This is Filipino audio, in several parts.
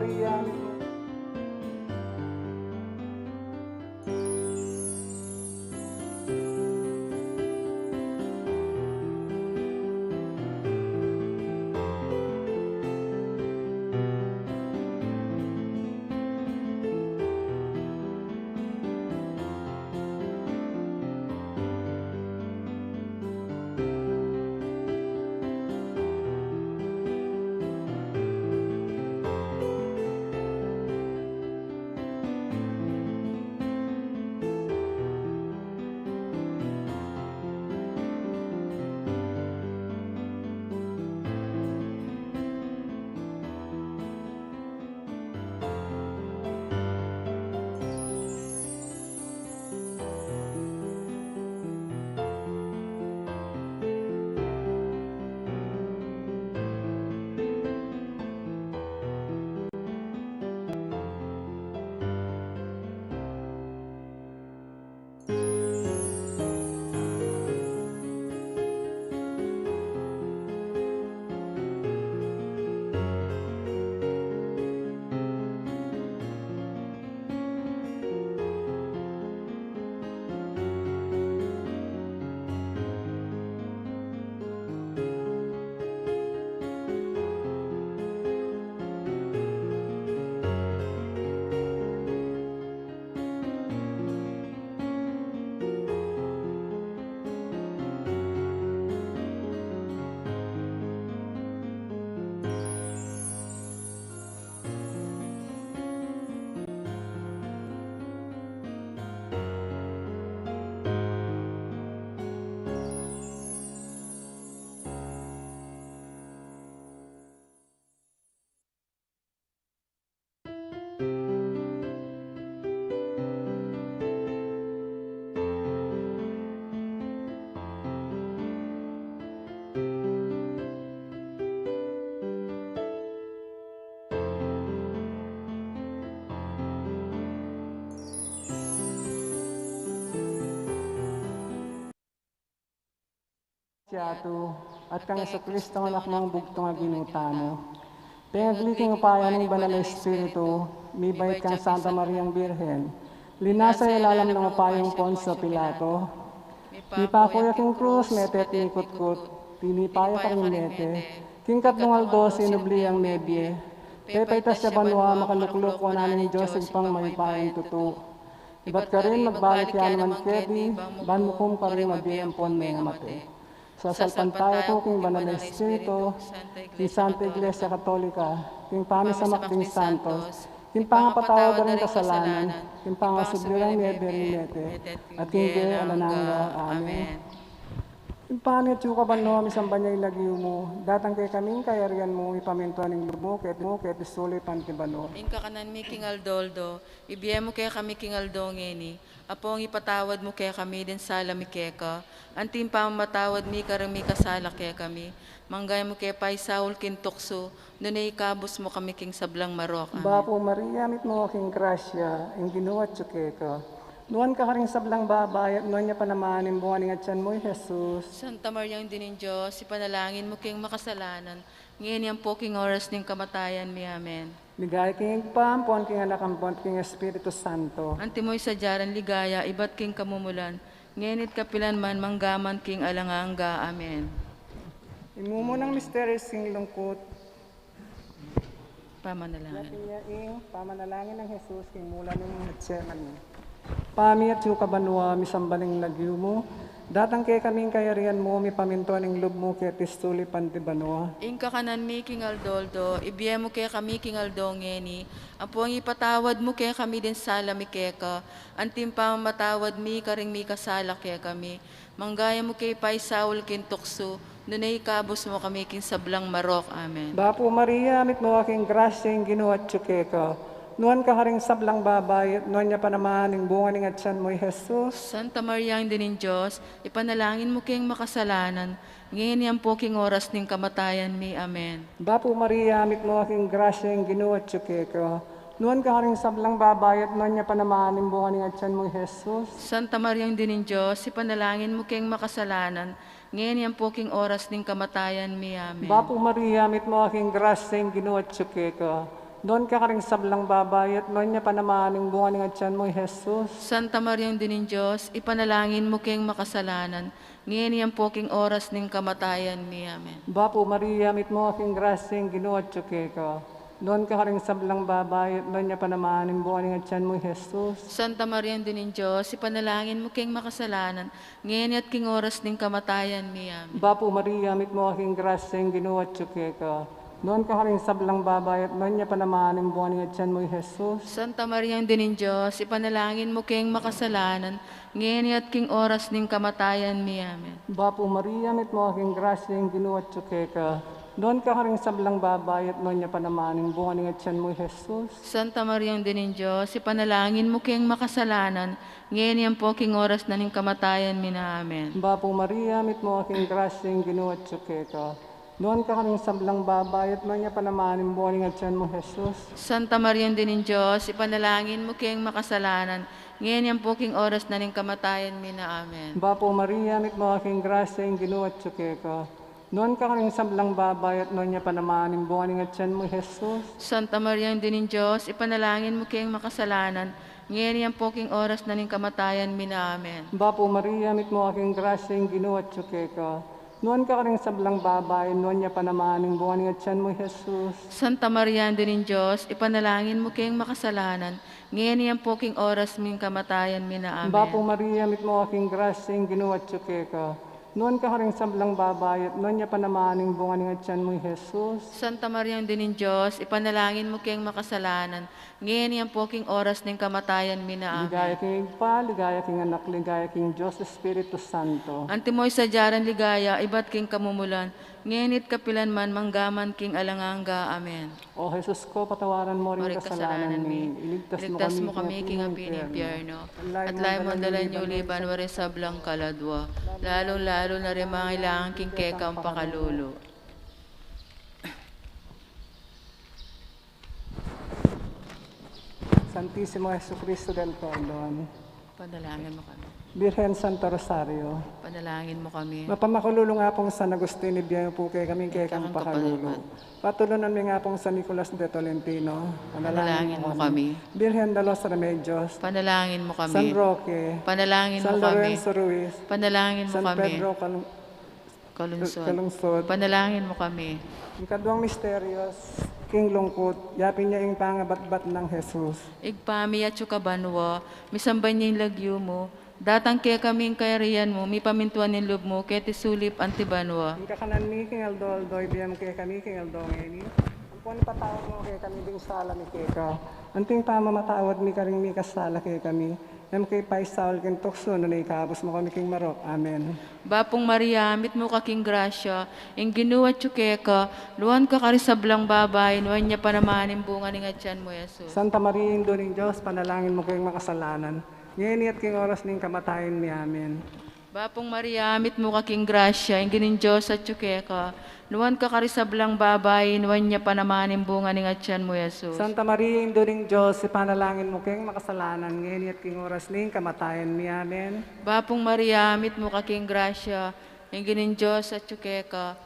Maria. Siyatu, at kang sa Kristo anak mong bugtong nga ginuta mo. Pengagliking upaya ng banal na Espiritu, mibait kang Santa Mariang Birhen, linasa ilalam ng upayong Poncio Pilato, ipakuya king krus, metet nikot-kot, tinipaya kang mete, king katnungal sinubli ang nebye, pepaitas siya banwa makalukluk wananin Diyos pang may payang tutu. Iba't ka rin magbalik yan naman kedi, banmukum ka rin mabiyang pon may mate. Sasalpan tayo ko king banal na Espiritu, king Santa Iglesia Katolika, king pamisamak ding santos, king pangapatawad rin kasalanan, king pangasubliran nete, at king gaya alananga. Amen. King pamit yung kabano, misang banyay lagyo mo, datang kay kaming kayarian mo, ipamintuan ng lubo, ket isulit pantibano. In kakanan mi king Aldoldo, ibiye mo kaya kami king Aldo ngeni, apong ipatawad mo kaya kami din sala mi keka, antim pa matawad mi karang mi kasala kaya kami, manggay mo kaya pay Saul kin tukso, nunay ikabos mo kami king sablang marok. Amen. Bapo Maria, mit mo king grasya, ang ginuwat ka. Nuan ka rin sablang babay, at nuan niya panamanin buwan ng atyan mo, Jesus. Santa Maria ang dinin Diyos, ipanalangin mo king makasalanan, ngayon yan po king oras ng kamatayan mi. Amen. Ligay king pampon, king anak ampon, king Espiritu Santo. Antimoy sa jaran ligaya, ibat king kamumulan, ngenit kapilan man manggaman king alanganga. Amen. Imumo ng misteryos king lungkot, Pamanalangin. yating pamanalangin ng Jesus, king mula ng Getsemani. Pami at yung kabanwa, misambaling lagyo mo, datang kay kaming kayarian mo, mi pamintuan ng lub mo, kaya tistuli pantibano. Inka kanan mi king Aldoldo, ibiye mo kaya kami king Aldo ngeni, apo ang ipatawad mo kaya kami din sala mi keka, antim pa matawad mi karing mi kasala kaya kami, manggaya mo kay pay Saul kin tukso, nunay ikabos mo kami king sablang marok. Amen. Bapo Maria, mit mo aking grasya yung ginuwat ka. Nuan ka haring sablang babay, at nuan niya panamaning bunga ng atyan mo, Jesus. Santa Maria ang dinin Diyos, ipanalangin mo kayong makasalanan, ngayon yan po king oras ng kamatayan mi. Amen. Bapo Maria, mit mo aking grasya yung ginuwat ka. Nuan ka haring sablang babay, at nuan niya panamaning bunga ng atyan mo, Jesus. Santa Maria ang dinin Diyos, ipanalangin mo kayong makasalanan, ngayon yan po king oras ng kamatayan mi. Amen. Bapo Maria, mit mo aking grasya yung ginuwat ka. Doon ka karing sablang babae at noon niya panamaning bunga ng tiyan mo, Jesus. Santa Maria din ng Diyos, ipanalangin mo kayong makasalanan, ngayon yan po king oras ng kamatayan mi. Amen. Bapo Maria, mit mo aking graseng ginuat tsuke ka. Doon ka karing sablang babae at noon niya panamaning bunga ng tiyan mo, Jesus. Santa Maria din ng Diyos, ipanalangin mo kayong makasalanan, ngayon at king oras ng kamatayan mi. Amen. Bapo Maria, mit mo aking graseng ginuat tsuke ka. Noon ka karing sablang babae at noon niya panamaning bunga ng tiyan mo, Jesus. Santa Maria din ng Diyos, ipanalangin mo kayong makasalanan, ngayon at king oras ng kamatayan mi. Amen. Bapo Maria, mit mo aking graseng ginuat tsuke ka. Doon ka karing sablang babae at noon niya panamaning bunga ng tiyan mo, Jesus. Santa Maria din ng Diyos, ipanalangin mo kayong makasalanan, ngayon yan po king oras na ng kamatayan mi. Amen. Bapo Maria, mit mo aking graseng ginuat tsuke ka. Doon ka karing sablang babae at noon niya panamaning bunga ng tiyan mo, Jesus. Santa Maria din ng Diyos, ipanalangin mo kayong makasalanan, ngayon yan po king oras na ng kamatayan mi. Amen. Bapo Maria, mit mo aking graseng ginuat tsuke ka. Noon ka karing sablang babae at noon niya panamaning bunga ng tiyan mo, Jesus. Santa Maria din ng Diyos, ipanalangin mo kayong makasalanan, ngayon yan po king oras na ng kamatayan mi. Amen. Bapo Maria, mit mo aking graseng ginuat tsuke ka. Noon ka karing sablang babae, noon niya panamaning bunga ng tiyan mo, Jesus. Santa Maria din ng Diyos, ipanalangin mo kayong makasalanan, ngayon yan po king oras ng kamatayan mi. Amen. Bapo Maria, mit mo aking graseng ginuat tsuke ka. Noon ka karing sablang babae at noon niya panamaning bunga ng tiyan mo, Jesus. Santa Maria din ng Diyos, ipanalangin mo kayong makasalanan, ngayon yan po king oras ng kamatayan mi. Amen. Ligaya king Igpa, ligaya king anak, ligaya king Diyos, Espiritu Santo. Antimoy sa jaran ligaya, ibat king kamumulan, ngayon it kapilan man, manggaman king alanganga. Amen. O Jesus ko, patawaran mo rin Oray kasalanan mi. Iligtas mo kami king apin impyerno. At layo mo dalan yung liban, wari sablang kaladwa. Lalo na rin mga ilangan king kekang pakalulo. Santísimo Jesucristo del Perdón. Panalangin mo kami. Virgen Santo Rosario. Panalangin mo kami. Mapamakulo nga pong San Agustin, ibiyan po kay kaming kekang pakalulo. Patulunan mi nga pong San Nicolas de Tolentino. Panalangin mo kami. Virgen de los Remedios. Panalangin mo San kami. Roque. Panalangin San mo kami. Lorenzo Ruiz. Panalangin mo San kami. Pedro Kalungsod. Calungsod. Panalangin mo kami. Ikaduang misteryos, King Lungkot, yapin niya yung pangabat-bat ng Jesus. Igpami at sukabanwa, misambay niya yung lagyo mo, datang kaya kaming kayarian mo, mi pamintuan ng loob mo, kaya tisulip antibanwa. Ang kakanan ni King Aldo, ibiyam kay kami, King Aldo ngayon. Ang puwan patawad mo kay kami ding sala ni Keka. Anting pamamatawad mi karing mi kasala kay kami. Em kay Paisal kin tukso no ikabos mo kami King Marok. Amen. Bapong Maria, mit mo kaking grasya, ing ginuwa tsukeka, luwan ka karisablang babay, nuwan niya panamanin bunga ni ngatyan mo, Jesus. Santa Maria, Indo ng Diyos, panalangin mo kayong makasalanan. Ngayon at king oras ning kamatayan mi. Amen. Bapong Maria, mit mo kaking grasya, ing ginin Diyos at tsukeka, luwan ka karisablang babay, nuwan niya panamanin bunga ni ngatyan mo, Jesus. Santa Maria, Indo ng Diyos, panalangin mo kayong makasalanan. Ngayon at king oras ning kamatayan mi. Amen. Bapong Maria, mit mo kaking grasya, ing ginin Diyos at tsukeka,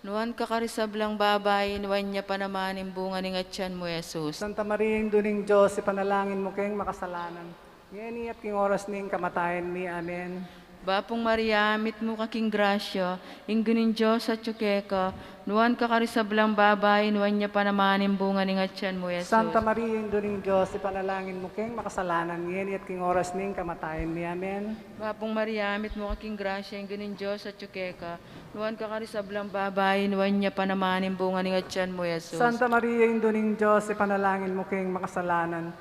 nuwan ka karisablang babay, nuwan niya panamanin bunga ni ngatyan mo, Jesus. Santa Maria, Indo ng Diyos, panalangin mo kayong makasalanan. Ngayon at king oras ning kamatayan mi. Amen. Bapong Maria, mit mo kaking grasya, inggunin Diyos at tsukeka, nuwan ka karisablang babay, nuwan niya panamanin bunga ni ngatyan mo, Jesus. Santa Maria, Indo ng Diyos, ipanalangin mo kayong makasalanan. Ngayon at king oras ning kamatayan mi. Amen. Bapong Maria, mit mo kaking grasya, inggunin Diyos at tsukeka, nuwan ka karisablang babay, nuwan niya panamanin bunga ni ngatyan mo, Jesus. Santa Maria, Indo ng Diyos, ipanalangin mo kayong makasalanan.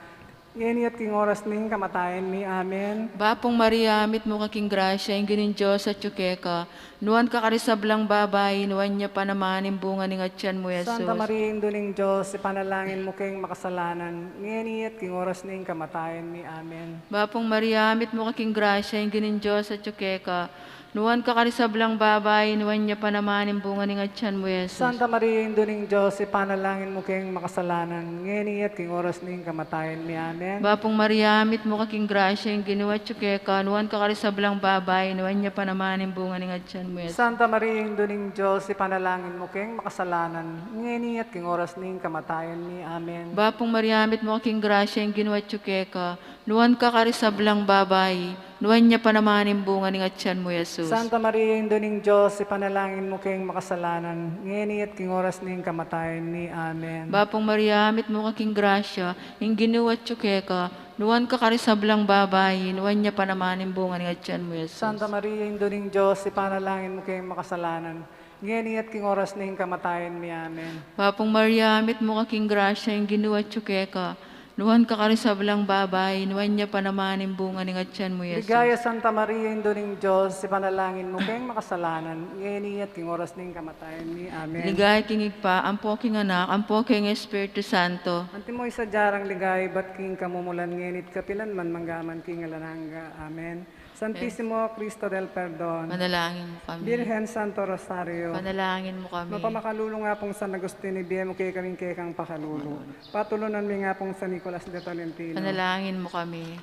Ngayon at king oras ning kamatayan mi. Amen. Bapong Maria, mit mo kaking grasya, inggunin Diyos at tsukeka, nuwan ka karisablang babay, nuwan niya panamanin bunga ni ngatyan mo, Jesus. Santa Maria, Indo ng Diyos, ipanalangin mo kayong makasalanan. Ngayon at king oras ning kamatayan mi. Amen. Bapong Maria, mit mo kaking grasya, inggunin Diyos at tsukeka, Nuwan ka karisablang babay, nuwan niya panamanin bunga ni nga tiyan mo, Jesus. Santa Maria, Induling Diyos, ipanalangin mo kayong makasalanan, ngayon at king oras ning kamatayan mi. Amen. Bapong Maria, mit mo kaking grasya, yung ginuwat ka, nuwan ka karisablang babay, nuwan niya panamanin bunga ni nga tiyan mo, Jesus. Santa Maria, Induling Diyos, ipanalangin mo kayong makasalanan, ngayon at king oras ning kamatayan mi. Amen. Bapong Maria, mit mo kaking grasya, yung ginuwat ka, nuwan ka karisablang babay, nuwan niya panamanin bunga ni nga tiyan mo, Jesus. Santa Maria, Induling Diyos, ipanalangin mo kayong makasalanan, ngayon at king oras ning kamatayan mi. Amen. Bapong Maria, mit mo kaking grasya, yung ginuwat ka, nuwan ka karisablang babay, nuwan niya panamanin bunga ni nga tiyan mo, Jesus. Santa Maria, Induling Diyos, ipanalangin mo kayong makasalanan, ngayon at king oras ning kamatayan mi. Amen. Bapong Maria, mit mo kaking grasya, yung ginuwat ka, nuwan ka karisablang babay, nuwan niya panamanin bunga ni nga tiyan mo, Jesus. Ligaya Santa Maria, Induling Diyos, ipanalangin mo kayong makasalanan, ngayon at king oras ning kamatayan mi. Amen. Ligay kingig pa, ampo king anak, ampo king Espiritu Santo. Anti mo isa jarang ligay, ba't king kamumulan ngenit kapilan man manggaman king alananga. Amen. Santissimo Cristo del Perdon, Panalangin mo kami. Birhen Santo Rosario, Panalangin mo kami. mapamakalulo nga pong San Agustin, ibiyem mo kay kaming kekang pakalulo. Patulunan mi nga pong San Nicolas de Tolentino, Panalangin mo kami.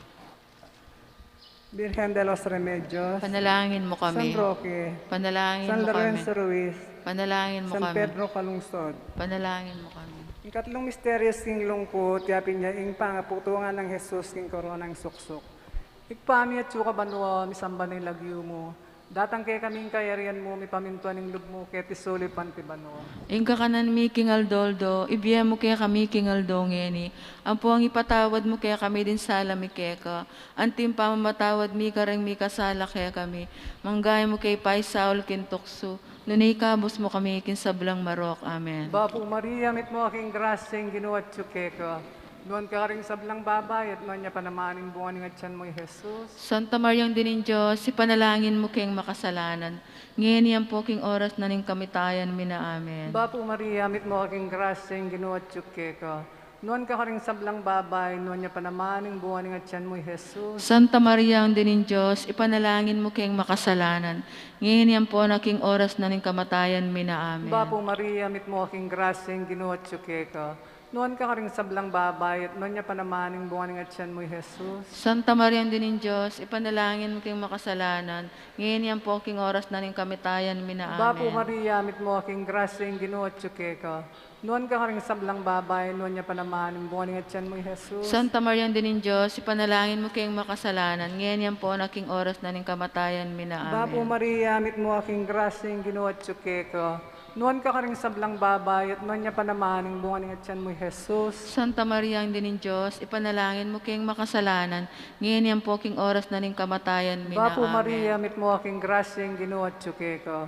Birhen de los Remedios, Panalangin mo San kami. Roque, Panalangin San mo kami. Lorenzo Ruiz, Panalangin mo San kami. Pedro Calungsod. Panalangin mo kami. Ang katlong misteryos king lungkot, yapin niya ing pangaputungan ng Jesus king koronang suksok. Ikpami at suka banwa, misamba ng lagyo mo. Datang kay kaming kayarian mo, mi pamintuan ng lub mo, kaya tisuli panti banwa. Ingka kanan mi kingal doldo, ibiya mo kaya kami kingal dongeni. Ampo ang ipatawad mo kaya kami din sala mi keka. Antim pa mamatawad mi kareng mi kasala kaya kami. Manggay mo kay Pai Saul kintokso. Nunay kabos mo kami kinsablang marok. Amen. Bapo Maria, mit mo aking grasyeng ginuwat tsukeka. Doon ka rin sablang babay at noon niya panamaning bunga ng atyan mo, Jesus. Santa Mariang Dinin Diyos, ipanalangin mo kayong makasalanan. Ngayon yan po king oras na ning kamitayan mina. Amen. Bapo Maria, mit mo aking grasyeng ginuwat tsukeka. Noon ka rin sablang babay, noon niya panamaning bunga ng atyan mo, Jesus. Santa Maria, ang Dinin Diyos, ipanalangin mo kayong makasalanan. Ngayon yan po na king oras na ning kamatayan mina. Amen. Bapo Maria, mit mo aking grasyeng ginuwat tsukeka. Noon ka rin sablang babay at noon niya panamaning bunga ng atyan mo, Jesus. Santa Maria, ang Dinin Diyos, ipanalangin mo kayong makasalanan. Ngayon yan po king oras na ning kamatayan mina. Amen. Bapo Maria, mit mo aking grasyeng ginuwat tsukeka. Noon ka rin sablang babay, noon niya panamaning bunga ng atyan mo, Jesus. Santa Maria, ang Dinin Diyos, ipanalangin mo kayong makasalanan. Ngayon yan po na king oras na ning kamatayan mina. Bapo Amen. Maria, mit mo aking grasyeng ginuwat tsukeka. Noon ka rin sablang babay at noon niya panamaning bunga ng atyan mo, Jesus. Santa Maria, ang Dinin Diyos, ipanalangin mo kayong makasalanan. Ngayon yan po king oras na ning kamatayan mina. Bapo Amen. Maria, mit mo aking grasyeng ginuwat tsukeka.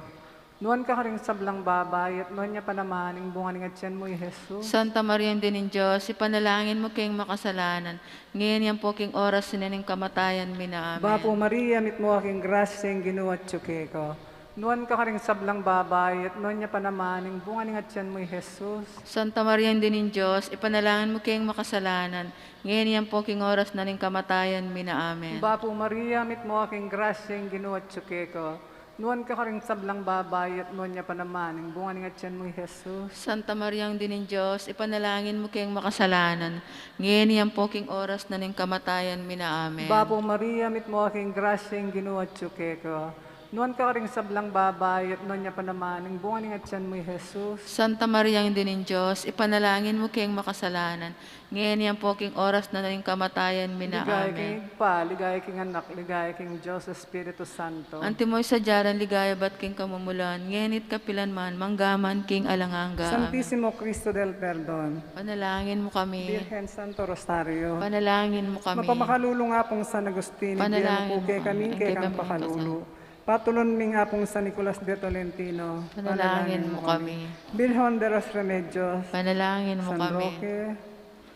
Noon ka rin sablang babay at noon niya panamaning bunga ng atyan mo, Jesus. Santa Maria, ang Dinin Diyos, ipanalangin mo kayong makasalanan. Ngayon yan po king oras na ning kamatayan mina. Amen. Bapo Maria, mit mo aking grasyeng ginuwat tsukeka. Noon ka rin sablang babay at noon niya panamaning bunga ng atyan mo, Jesus. Santa Maria, ang Dinin Diyos, ipanalangin mo kayong makasalanan. Ngayon yan po king oras na ning kamatayan mina. Amen. Bapo Maria, mit mo aking grasyeng ginuwat tsukeka. Noon ka rin sablang babay at noon niya panamaning bunga ng atyan mo, Jesus. Santa Maria, ang Dinin Diyos, ipanalangin mo kayong makasalanan. Ngayon yan po king oras na ning kamatayan mina. Amen. Bapo Maria, mit mo aking grasyeng ginuwat tsukeka. Noon ka rin sablang babay at noon niya panamaning bunga ng atyan mo, Jesus. Santa Maria, ang Dinin Diyos, ipanalangin mo kayong makasalanan. Ngayon yan po king oras na ning kamatayan mina. Ligaya Amen. king pa, ligaya king anak, ligaya king Diyos, Espiritu Santo. Antimoy sa jaran ligaya bat king kamumulan. Ngenit kapilan man, manggaman king alanganga. Amen. Santissimo Cristo del Perdon, Panalangin mo kami. Virgen Santo Rosario, Panalangin mo kami. mapamakalulu nga pong San Agustin, Panalangin ibigyan mo po kay mo kami, kami, kay kay kang kami pakalulu. Patulon mi nga pong San Nicolas de Tolentino, Panalangin mo kami. Birhon de los Remedios, Panalangin mo San kami. Roque,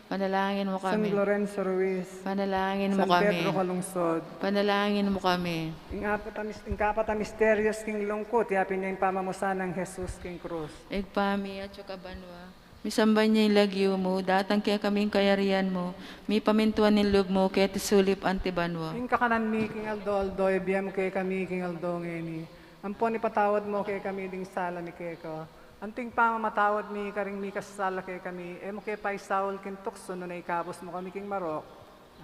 Panalangin mo San kami. Lorenzo Ruiz, Panalangin mo San kami. Pedro Calungsod. Panalangin mo kami. Ing kapat a misterios king lungkot, yapin niya yung pamamusa ng Jesus king Cruz. Igpami at banwa. Misamban niya yung lagyo mo, datang kaya kaming kayarian mo, mi pamintuan ng loob mo, kaya tisulip antibanwa. Ing kakanan mi king Aldo, ibiyam kay kami king Aldo ngeni. Ampon ipatawad mo kay kami ding sala ni keko. Anting pamamatawad mi karing mi kasala kay kami, mo kay paisawol kin tukso no na ikabos mo kami king marok.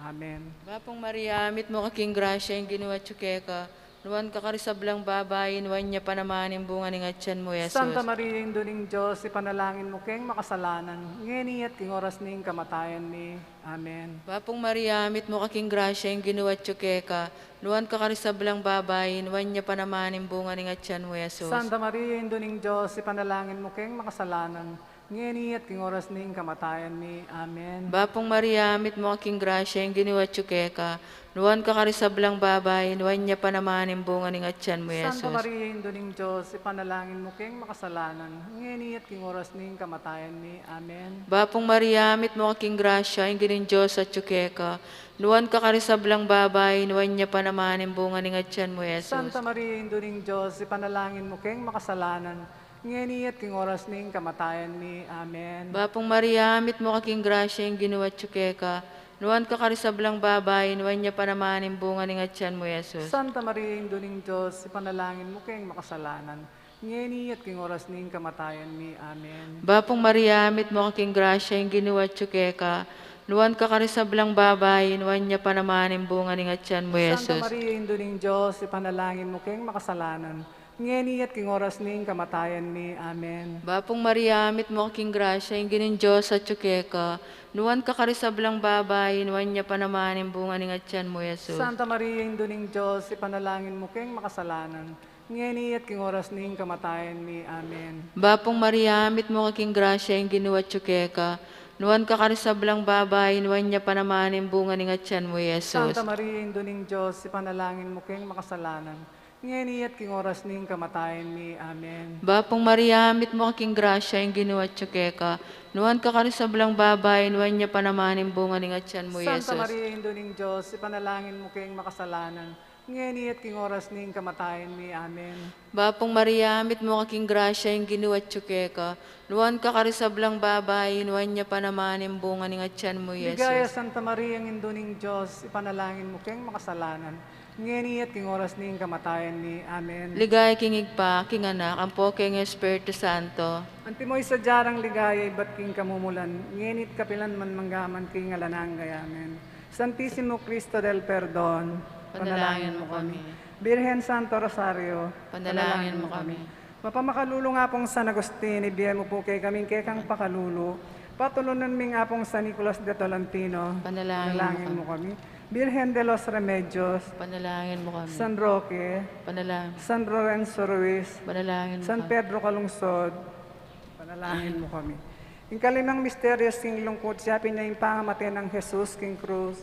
Amen. Bapong Maria, mit mo kaking grasya yung ginawa tsukeka, nuwan kakarisablang babayin, nuwan niya panamanin bunga ng atyan mo, Yesus. Santa Maria, Induling Diyos, ipanalangin mo keng makasalanan, ngeni at king oras ning kamatayan ni. Amen. Bapong Maria, mit mo kaking grasya yung ginawa tsukeka, nuwan kakarisablang babayin, nuwan niya panamanin bunga ng atyan mo, Yesus. Santa Maria, Induling Diyos, ipanalangin mo keng makasalanan, ngeni at king oras ning kamatayan ni. Amen. Bapong Maria, mit mo kaking grasya yung ginawa tsukeka, nuwan kakarisablang babayin, nuwan niya panamanin bunga ng atyan mo, Yesus. Santa Maria, Induling Diyos, ipanalangin mo keng makasalanan, ngeni at king oras ning kamatayan ni. Amen. Bapong Maria, mit mo kaking grasya, yung ginin Diyos at tsukeka, nuwan kakarisablang babay, nuwan niya panamanin bunga ng atyan mo, Yesus. Santa Maria, Induling Diyos, ipanalangin mo keng makasalanan, ngeni at king oras ning kamatayan ni. Amen. Bapong Maria, mit mo kaking grasya, yung ginawa tsukeka, nuwan kakarisablang babay, nuwan niya panamanin bunga ng atyan mo, Yesus. Santa Maria, Induling Diyos, ipanalangin mo keng makasalanan, ngeni at king oras ning kamatayan ni. Amen. Bapong Maria, mit mo kaking grasya, yung ginawa tsukeka, nuwan kakarisablang babay, nuwan niya panamanin bunga ng atyan mo, Santa Yesus. Maria, Induling Diyos, ipanalangin mo keng makasalanan, ngeni at king oras ning kamatayan ni. Amen. Bapong Maria, mit mo kaking grasya, yung ginin Diyos at tsukeka, nuwan kakarisablang babay, nuwan niya panamanin bunga ng atyan mo, Yesus. Santa Maria, Induling Diyos, ipanalangin mo keng makasalanan, ngeni at king oras ning kamatayan ni. Amen. Bapong Maria, mit mo kaking grasya, yung ginawa tsukeka, nuwan kakarisablang babay, nuwan niya panamanin bunga ng atyan mo, Yesus. Santa Maria, Induling Diyos, ipanalangin mo keng makasalanan, ngeni at king oras ning kamatayan ni. Amen. Bapong Maria, mit mo kaking grasya, yung ginawa tsukeka, nuwan kakarisablang babay, nuwan niya panamanin bunga ng atyan mo, Santa Yesus. Maria, Induling Diyos, ipanalangin mo keng makasalanan, ngeni at king oras ning kamatayan ni. Amen. Bapong Maria, mit mo kaking grasya, yung ginawa tsukeka, nuwan kakarisablang babay, nuwan niya panamanin bunga ng atyan mo, Ligaya Yesus. Santa Maria, ang Induling Diyos, ipanalangin mo keng makasalanan, ngeni at king oras ning kamatayan ni. Amen. Ligaya kingig pa, king anak, ang po king Espiritu Santo. Antimoy sa jarang ligaya, iba't king kamumulan, ngenit kapilan man manggaman king alanang gayamen. Santissimo Cristo del Perdon, Panalangin mo kami. Birhen Santo Rosario, Panalangin mo kami. Mapamakalulo nga pong San Agustin, ibigay mo po kay kaming kekang pakalulo. Patulunan ming nga pong San Nicolas de Tolentino, Panalangin mo kami. Birhen de los Remedios, Panalangin mo kami. San Roque, Panalangin. San Lorenzo Ruiz, Panalangin mo San kami. Pedro Calungsod, panalangin mo kami. Yung kalimang misteryos king lungkot, siya pinayang pangamatay ng Jesus king cruz.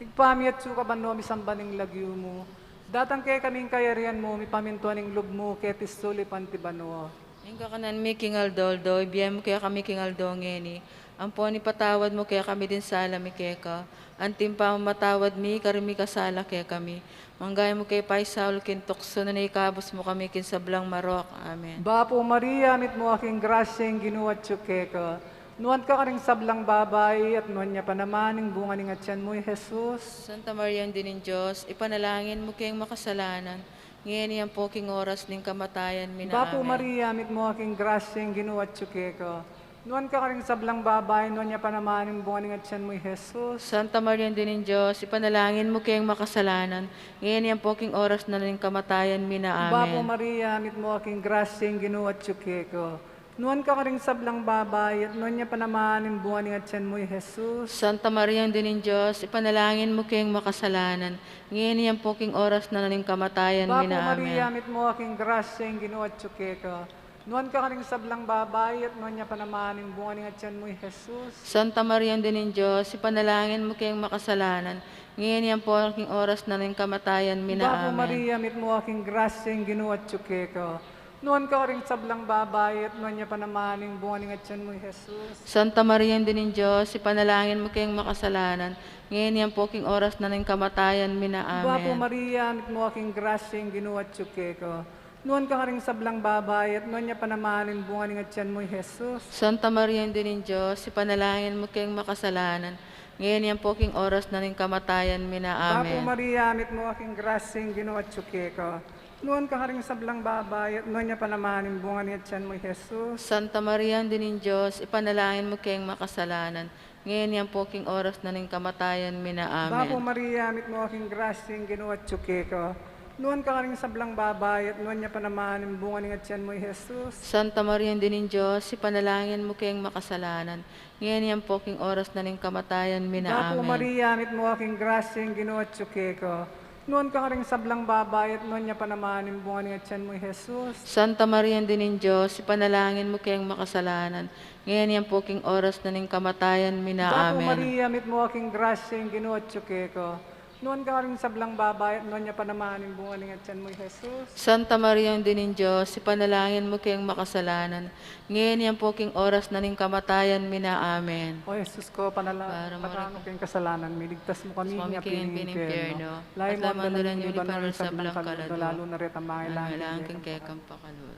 Igpami at suka banomi sambaning lagyo mo. Datang kay kaming kayarian mo, mi pamintuan ng lub mo, ketis suli pantibano. Yung kakanan mi king Aldoldo, ibiyay mo kaya kami king Aldo ngeni. Ang po ni patawad mo kaya kami din sala mi keka. Antim pa matawad mi, karimi kasala kaya kami. Manggay mo kay Paisaul kin tukso na naikabos mo kami kin sablang marok. Amen. Bapo Maria, mit mo aking grasya yung ginuwat tsukeka. Nuwan ka ring sablang babay at nuwan niya pa naman yung bunga ng atyan mo, Jesus. Santa Maria, ang dinin Diyos, ipanalangin mo kayong makasalanan. Ngayon yan po king oras ning kamatayan mi na. Bapo Amen. Maria, mit mo aking grasya yung ginuwat tsukeka. Nuwan ka ring sablang babay, nuwan niya pa naman yung bunga ng atyan mo, Jesus. Santa Maria, ang dinin Diyos, ipanalangin mo kayong makasalanan. Ngayon yan po king oras na ning kamatayan mi na. Bapo Amen. Maria, mit mo aking grasya yung ginuwat tsukeka. Nuwan ka ring sablang babay at nuwan niya pa naman yung bunga ng atyan mo, Jesus. Santa Maria, ang dinin Diyos, ipanalangin mo kayong makasalanan. Ngayon yan po king oras na ning kamatayan mi Bapo na. Maria, Amen. mit mo aking grasya yung ginuwat tsukeka. Nuwan ka ring sablang babay at nuwan niya pa naman yung bunga ng atyan mo, Jesus. Santa Maria, ang dinin Diyos, ipanalangin mo kayong makasalanan. Ngayon yan po king oras na ning kamatayan mi na. Bapo Amen. Maria, mit mo aking grasya yung ginuwat tsukeka. Nuwan ka ring sablang babay at nuwan niya pa naman yung bunga ng atyan mo, Jesus. Santa Maria, ang dinin Diyos, ipanalangin mo kayong makasalanan. Ngayon yan po king oras na ning kamatayan mi na. Bapo Amen. Maria, mit mo aking grasya yung ginuwat tsukeka. Nuan ka ring sablang babay, at nuan niya panamahalin bunga ng tiyan mo, Jesus. Santa Maria, Ina ng Diyos, ipanalangin mo kayong makasalanan. Ngayon yan po king oras na ning kamatayan mi na. Bapo Amen. Maria, amit mo aking grasing ginawa tsuke ko. Nuan ka ring sablang babay, at nuan niya panamahalin bunga ng tiyan mo, Jesus. Santa Maria, Ina ng Diyos, ipanalangin mo kayong makasalanan. Ngayon yan po king oras na ning kamatayan mi na. Bapo Amen. Maria, amit mo aking grasing ginawa tsuke ko. Nuan ka ring sablang babay, at nuan niya panamahalin bunga ng tiyan mo, Jesus. Santa Maria, Ina ng Diyos, ipanalangin mo kayong makasalanan. Ngayon yan po king oras na ning kamatayan mi na. Bapo Amen. Maria, amit mo aking grasing ginawa tsuke ko. Nuan ka ring sablang babay, at nuan niya panamahalin bunga ng tiyan mo, Jesus. Santa Maria, Ina ng Diyos, ipanalangin mo kayong makasalanan. Ngayon yan po king oras na ning kamatayan mi na. Bapo Amen. Maria, amit mo aking grasing ginawa tsuke ko. Nuan ka ring sablang babay, at nuan niya panamahalin bunga ng tiyan mo, Jesus. Santa Maria, Ina ng Diyos, ipanalangin mo kayong makasalanan. Ngayon yan po king oras na ning kamatayan mi na. Amen. O Jesus ko, Para patano kayong kasalanan, miligtas mo kami Mas ng mamikingin pinimperno. pinimperno. Lahi At mo ang laman dalang doon yung yun, banal ipanal sa sa blang blang kalado, kalado. lalo na rin ang mga Ang ilang. kang kekang pakalul.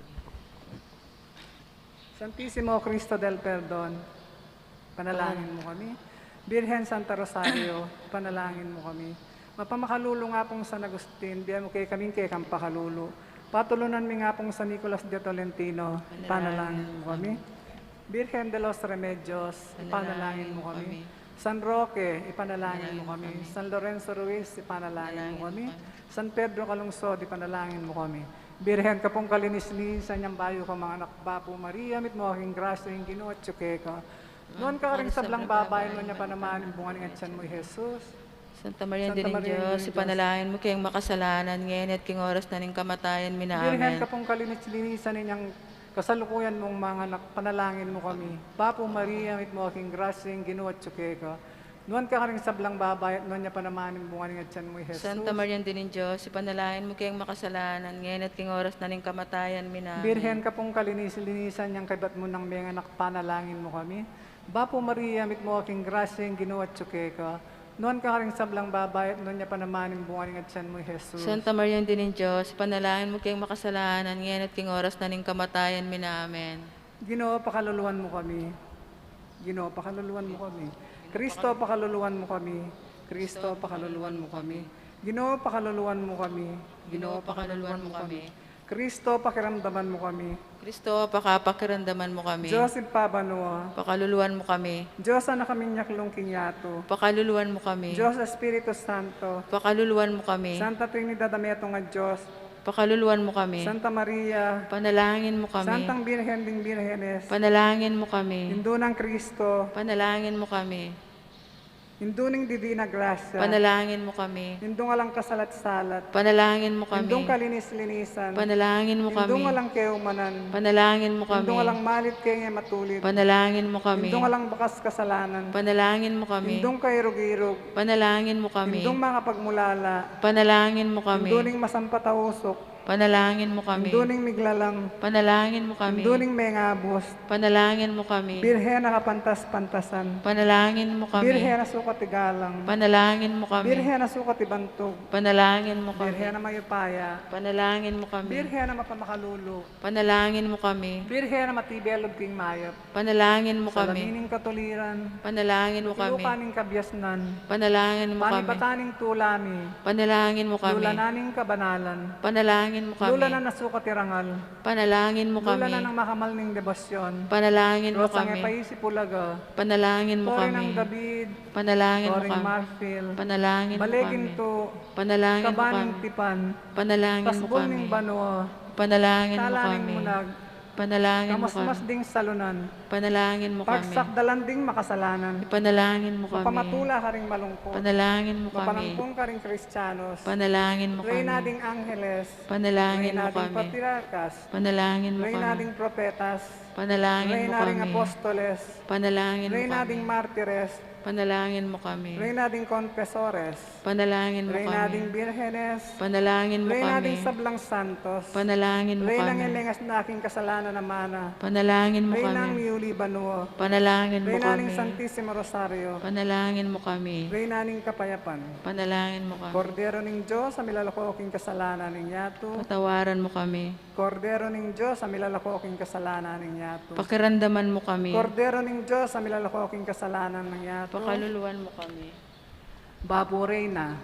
Santissimo Cristo del Perdon, panalangin mo kami. Birhen Santa Rosario, panalangin mo kami. Mapamakalulo nga pong San Agustin, biya mo kay kaming kay kang pakalulo. Patulunan mi nga pong San Nicolas de Tolentino, panalangin mo kami. Birhen de los Remedios, ipanalangin mo kami. San Roque, ipanalangin mo kami. San Lorenzo Ruiz, ipanalangin mo kami. San Pedro Calungsod, ipanalangin mo kami. Birhen ka pong kalinis-linisan niyang bayo ka mga anak. Bapo Maria, mit mo aking grasya yung ginawa tsuke ka. Noon ka rin sablang babay, noon niya pa naman yung bunga ng tiyan mo, Jesus. Santa Maria, Santa Ina ng Maria, Diyos, Ina ng ipanalangin mo kayong makasalanan. Ngayon at king oras na ning kamatayan mi na. Birhen Amen. ka pong kalinis-linisan ninyang kasalukuyan mong mga anak, panalangin mo kami. Bapo Maria, mit mo aking grasya yung ginawa tsuke ka. Noon ka rin sablang babay, at noon niya pa naman yung bunga ng tiyan mo, Jesus. Santa Maria, Ina ng Diyos, ipanalangin mo kayong makasalanan. Ngayon at king oras na ning kamatayan mi na. Amen. Birhen ka pong kalinis-linisan niyang kaibat mo ng mga anak, panalangin mo kami. Bapo Maria, mit mo aking grasya yung ginawa tsuke ka. Noon ka rin sablang babay, at noon niya pa naman yung bunga ng tiyan mo, Jesus. Santa Maria, Ina ng Diyos, ipanalangin mo kayong makasalanan. Ngayon at king oras na ning kamatayan mi na. Amen. Ginoo, pakaluluwan mo kami. Ginoo, pakaluluwan mo kami. Kristo, pakaluluwan mo kami. Kristo, pakaluluwan mo kami. Ginoo, pakaluluwan mo kami. Ginoo, pakaluluwan mo kami. Kristo, pakiramdaman mo kami. Kristo, pakapakiramdaman mo kami. Joseph Pabanua. Pakaluluwan mo kami. Diyos na kaminyak lung kinyato. Pakaluluwan mo kami. Diyos Espiritu Santo. Pakaluluwan mo kami. Santa Trinidad Ameto nga Diyos. Pakaluluwan mo kami. Santa Maria. Panalangin mo kami. Santang Birhen ding Birhenes. Panalangin mo kami. Hindu ng Kristo. Panalangin mo kami. Hindu ng Divina Gracia. Panalangin mo kami. Hindu nga lang kasalat-salat. Panalangin mo kami. Hindong kalinis-linisan. Panalangin mo kami. Hindong walang keumanan. Panalangin mo kami. Hindong walang malit kaya matulid. Panalangin mo kami. Hindong walang bakas kasalanan. Panalangin mo kami. Hindong kairog-irog. Panalangin mo kami. Hindong mga pagmulala. Panalangin mo kami. Hinduning masampatausok. Panalangin mo kami. Hinduning miglalang. Panalangin mo kami. Hinduning mengabos. Panalangin mo kami. Birhen na kapantas-pantasan. Panalangin mo kami. Birhen na sukat igalang. Panalangin mo kami. Birhen na sukat ibantog. Panalangin mo kami. Birhen na mayupaya. Panalangin mo kami. Birhen na mapamakalulu. Panalangin mo kami. Birhen na matibelog king mayap. Panalangin mo kami. Salamining katuliran. Panalangin mo kami. Ilukaning kabyasnan. Panalangin mo kami. Panibataning tulami. Panalangin mo kami. Lulananing kabanalan. Panalangin mo kami. Lula na nasukat irangal. Panalangin mo Lula kami. na ng makamal ning debosyon. Panalangin mo Rosang kami. epaisi pulaga. Panalangin mo Tore kami. ng David. Panalangin mo Toring kami. Marfil. Panalangin mo Balegin kami. to. Panalangin mo Kabaning kami. tipan. Panalangin mo Pasbol kami. ning banwa. Panalangin mo Talaning kami. munag. Panalangin mo Kamasmas kami. ding salunan. Panalangin mo kami. Pagsakdalan ding makasalanan. Panalangin mo kami. Pamatula ka ring malungkot. Panalangin mo kami. Mapanampong ka ring Kristiyanos. Panalangin mo Reyna kami. ding Angeles. Panalangin Reyna mo ding kami. Patriarkas. Panalangin mo Reyna kami. ding Propetas. Panalangin mo Reyna ding kami. Apostoles, Panalangin mo Reyna kami. ding Martires, Panalangin mo kami. Reyna ding Confesores, Panalangin mo Reyna kami. ding Birhenes, Panalangin mo Reyna kami. ding Sablang Santos, Panalangin mo Reyna kami. ngelengas na aking kasalanan na mana, Panalangin mo Reyna kami. Miuli Banuo, Panalangin mo Reyna ning kami. Santissimo Rosario, Panalangin mo kami. Reyna ning Kapayapan, Panalangin mo kami. Kordero ning Diyos sa milalako aking kasalanan ning yato, Patawaran mo kami. Kordero ning Diyos sa milalako aking kasalanan ning yato, Pakiramdaman mo kami. Kordero ning Diyos sa milalako aking kasalanan ng yato, Pakaluluwan mo kami. Bapo Reyna,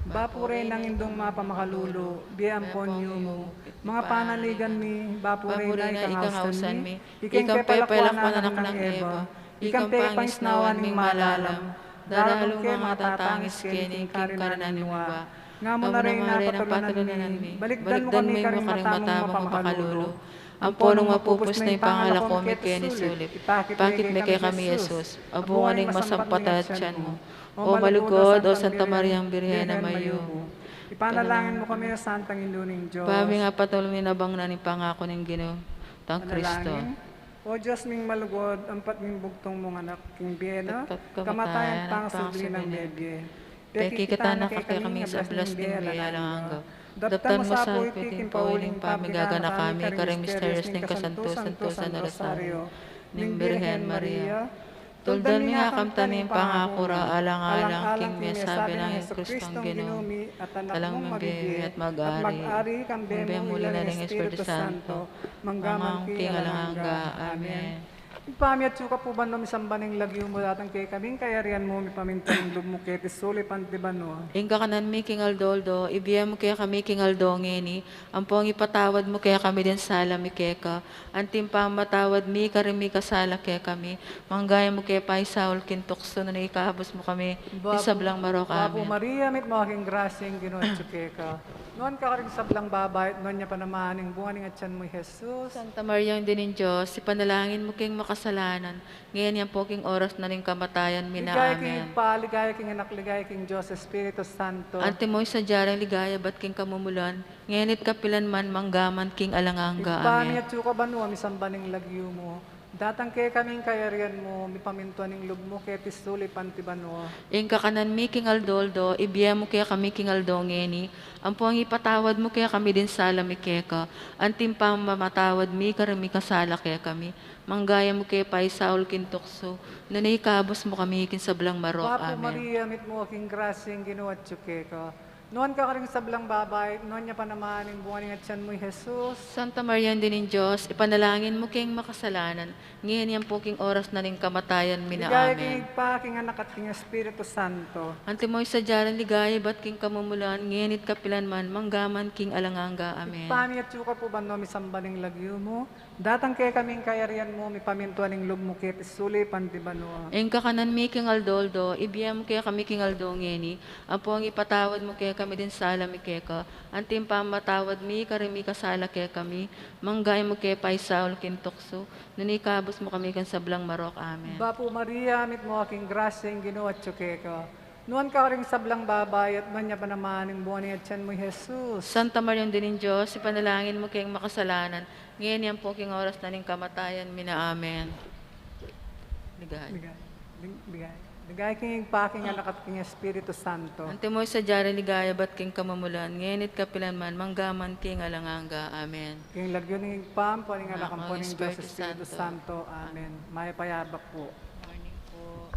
Bapo Reyna ng indong mapamakalulo, biyampon niyo mo, mga panaligan mi, Bapo Reyna, ikang hausan mi, ikang pepelakwan anak ng Eva, ikang pangisnawan ming malalam, daralong mga tatangis kini, karinan niwa, nga mo na rin napatulunan mi, baligdan mo kami karing matamong mapamakalulo, ang punong mapupus na ipangalakom mi kini sulit, pakit mi kay kami Jesus, abungan ng masampatat tiyan mo, o malugod o Santa Mariang Birhena Mayo. Ipanalangin mo kami o Santang Induning Diyos. Pami nga patuloy nabang na ni pangako ng Ginoo, tang Kristo. Panalangin. O Diyos ming malugod, ampat ming bugtong mong anak, king biyena, kamatayan pang subli ng bebye. Peki kita na kay kami sa blas ng biyalang Daptan mo sa piting pauling pamigagana kami, karang misterious ng kasantusan na rosaryo, ng Birhen Maria. Tuldan mi nga kamtanin pangakura alang-alang king mi sabi ng Kristong Ginoo, talang mabibig at mag-ari, kambe muli na ng Espiritu Santo, manggamang king alanganga. Amen. Ipami at suka po ba no misambaning lagyo mo datang kay kaming kayarian mo mi pamintang lubmukete suli pantibano. Ingka kanan mi king Aldoldo, ibiyam mo kaya kami king Aldongeni, ampong ipatawad mo kaya kami din sala mi keka, antim pa matawad mi karimi kasala kaya kami, manggaya mo kaya pa Saul kintukso na ikahabos mo kami, isablang marok Bapo amin. Maria, mit mo aking grasyang Ginoo at tsukeka. Noon ka karing sablang babay, noon niya panamaning bunga ning atyan mo Jesus. Santa Maria, ang dinin Diyos, ipanalangin mo king makasalanan, ngayon yan po king oras na ring kamatayan, mina Ligaya king amen. pa, ligaya king anak, ligaya king Diyos, Espiritu Santo. Ante mo'y sa jarang ligaya, ba't king kamumulan, ngayon kapilan man manggaman king alanganga, Ipami amen. at suka ba no, misambaning lagyo mo. Datang kay kaming kayarian mo, mi pamintuan ning lub mo, kaya tisuli pantibano. Ingka kanan mi king Aldoldo, ibiyam mo kaya kami king Aldongeni, ampong ipatawad mo kaya kami din sala mi keka, antim pa mamatawad mi karami kasala kaya kami, manggaya mo kaya pa Saul kintukso, nanay kabos mo kami kin sablang marok, Bapo amen. Maria, mit mo aking grasyang Ginoo at tsukeka. Noon ka karing sablang babay, noon niya panamaning bunga ning atyan mo Jesus. Santa Maria, ang dinin Diyos, ipanalangin mo king makasalanan, ngayon yan po king oras na ring kamatayan, mina Ligaya amen. king pa, king anak at king Espiritu Santo. Ante mo'y sa jaran ligaya, ba't king kamumulan, ngayon kapilan man, manggaman king alanganga, amen. Pami at suka po ba no, misambaning lagyo mo. Datang kay kaming kayarian mo, mi pamintuan ning lub mo, kaya tisuli pantibano. Engka kanan mi king Aldoldo, ibiyam mo kaya kami king Aldongeni, apo ang ipatawad mo kaya kami din sala mi keka, antim pa matawad mi karimi kasala kaya kami, manggay mo kaya pa Saul kintukso, nanikabos mo kami kan sablang marok, amen. Bapo Maria, mit mo aking grasyang Ginoo at tsukeka. Noon ka ring sablang babay at noon niya panamaning bunga ning atyan mo Jesus. Santa Maria, ang dinin Diyos, ipanalangin mo kayong makasalanan, ngayon yan po king oras na ning kamatayan, mina amen. Ligay. Ligaya king pa, king anak at king Espiritu Santo. Ante mo sa jari ligaya, ba't king kamamulan, ngayon kapilan man, manggaman king alanganga, amen. King lagyo ning pam, paning anak ang Ang paning Diyos, Espiritu Espiritu Santo. Santo. Amen. May payabak po. Morning po.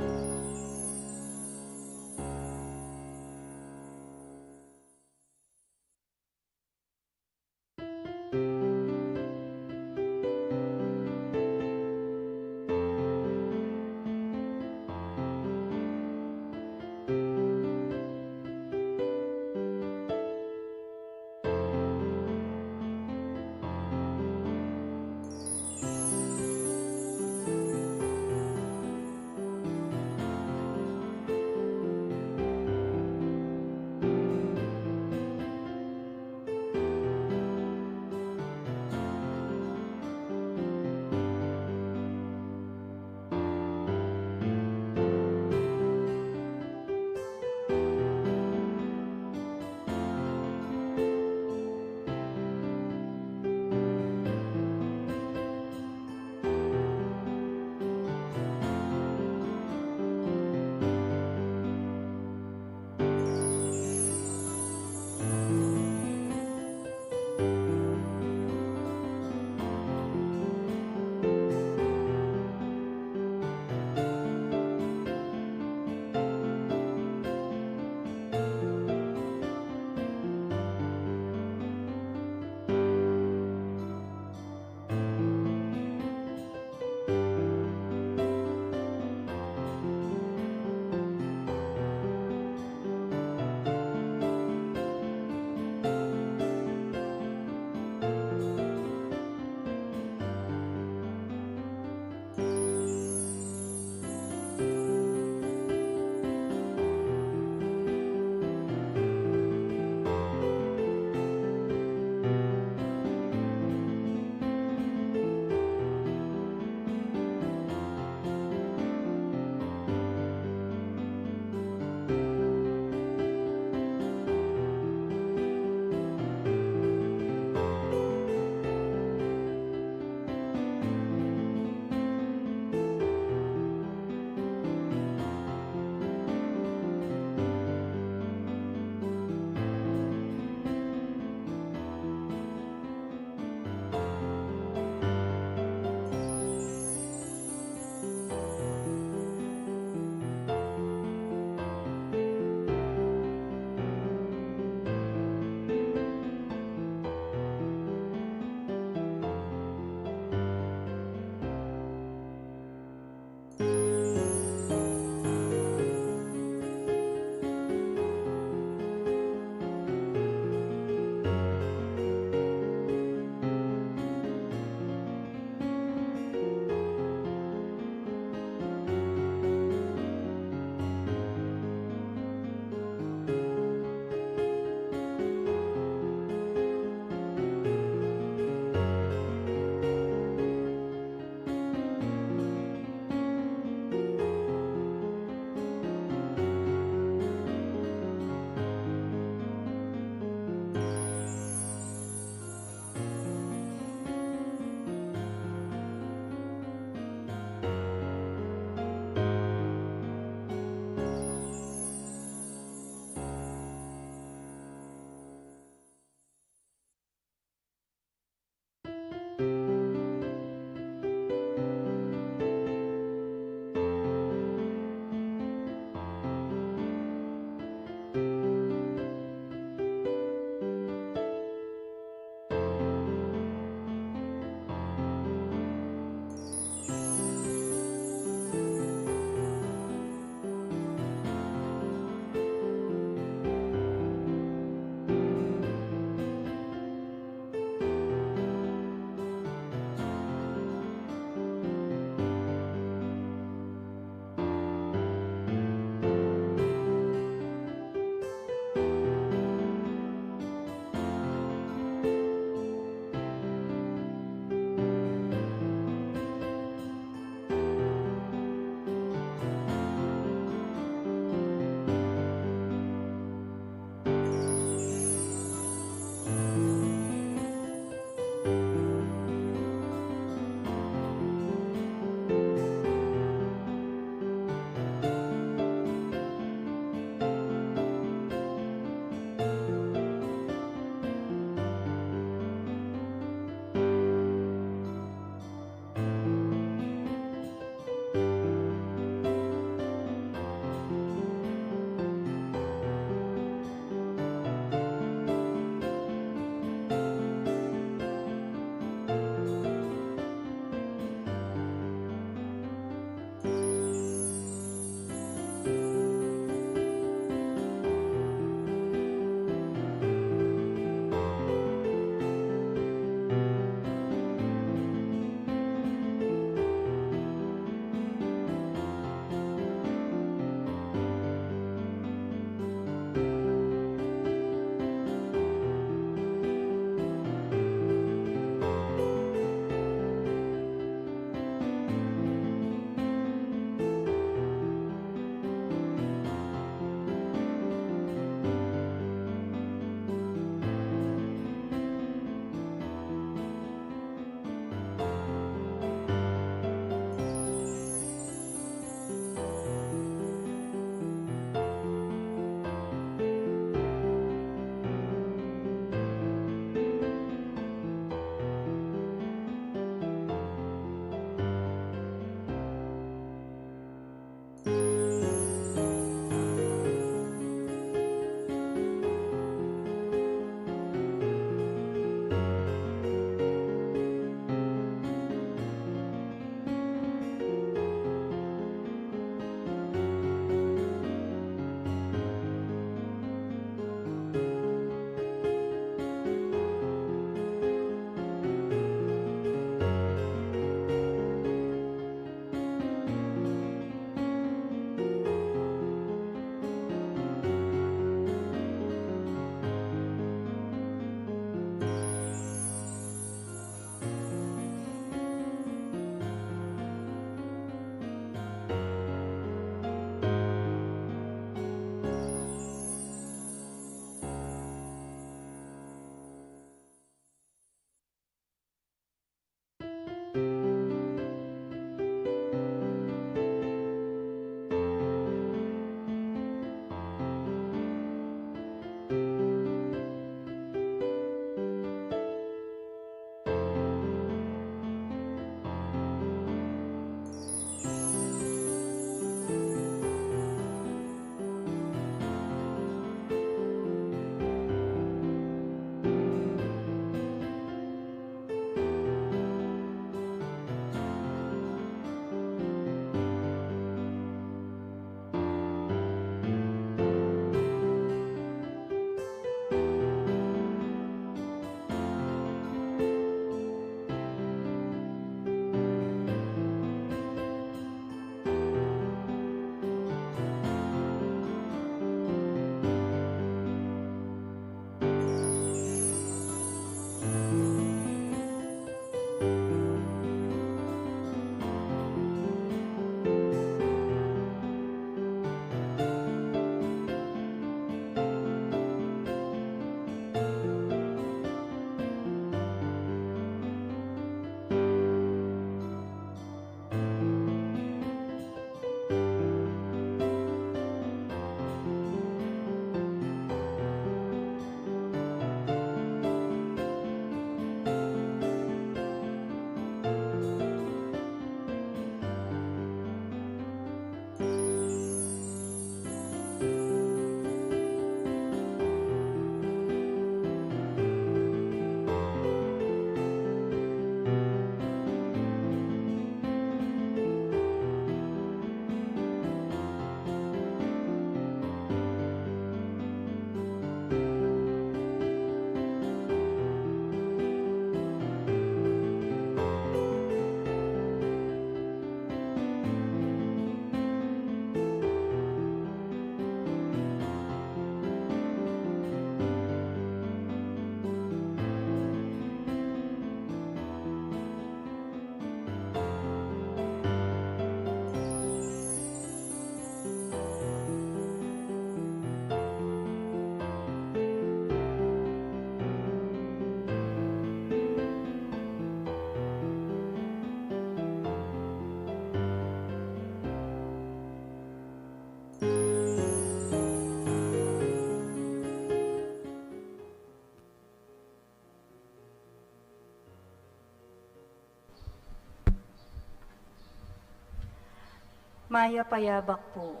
Maya payabak po.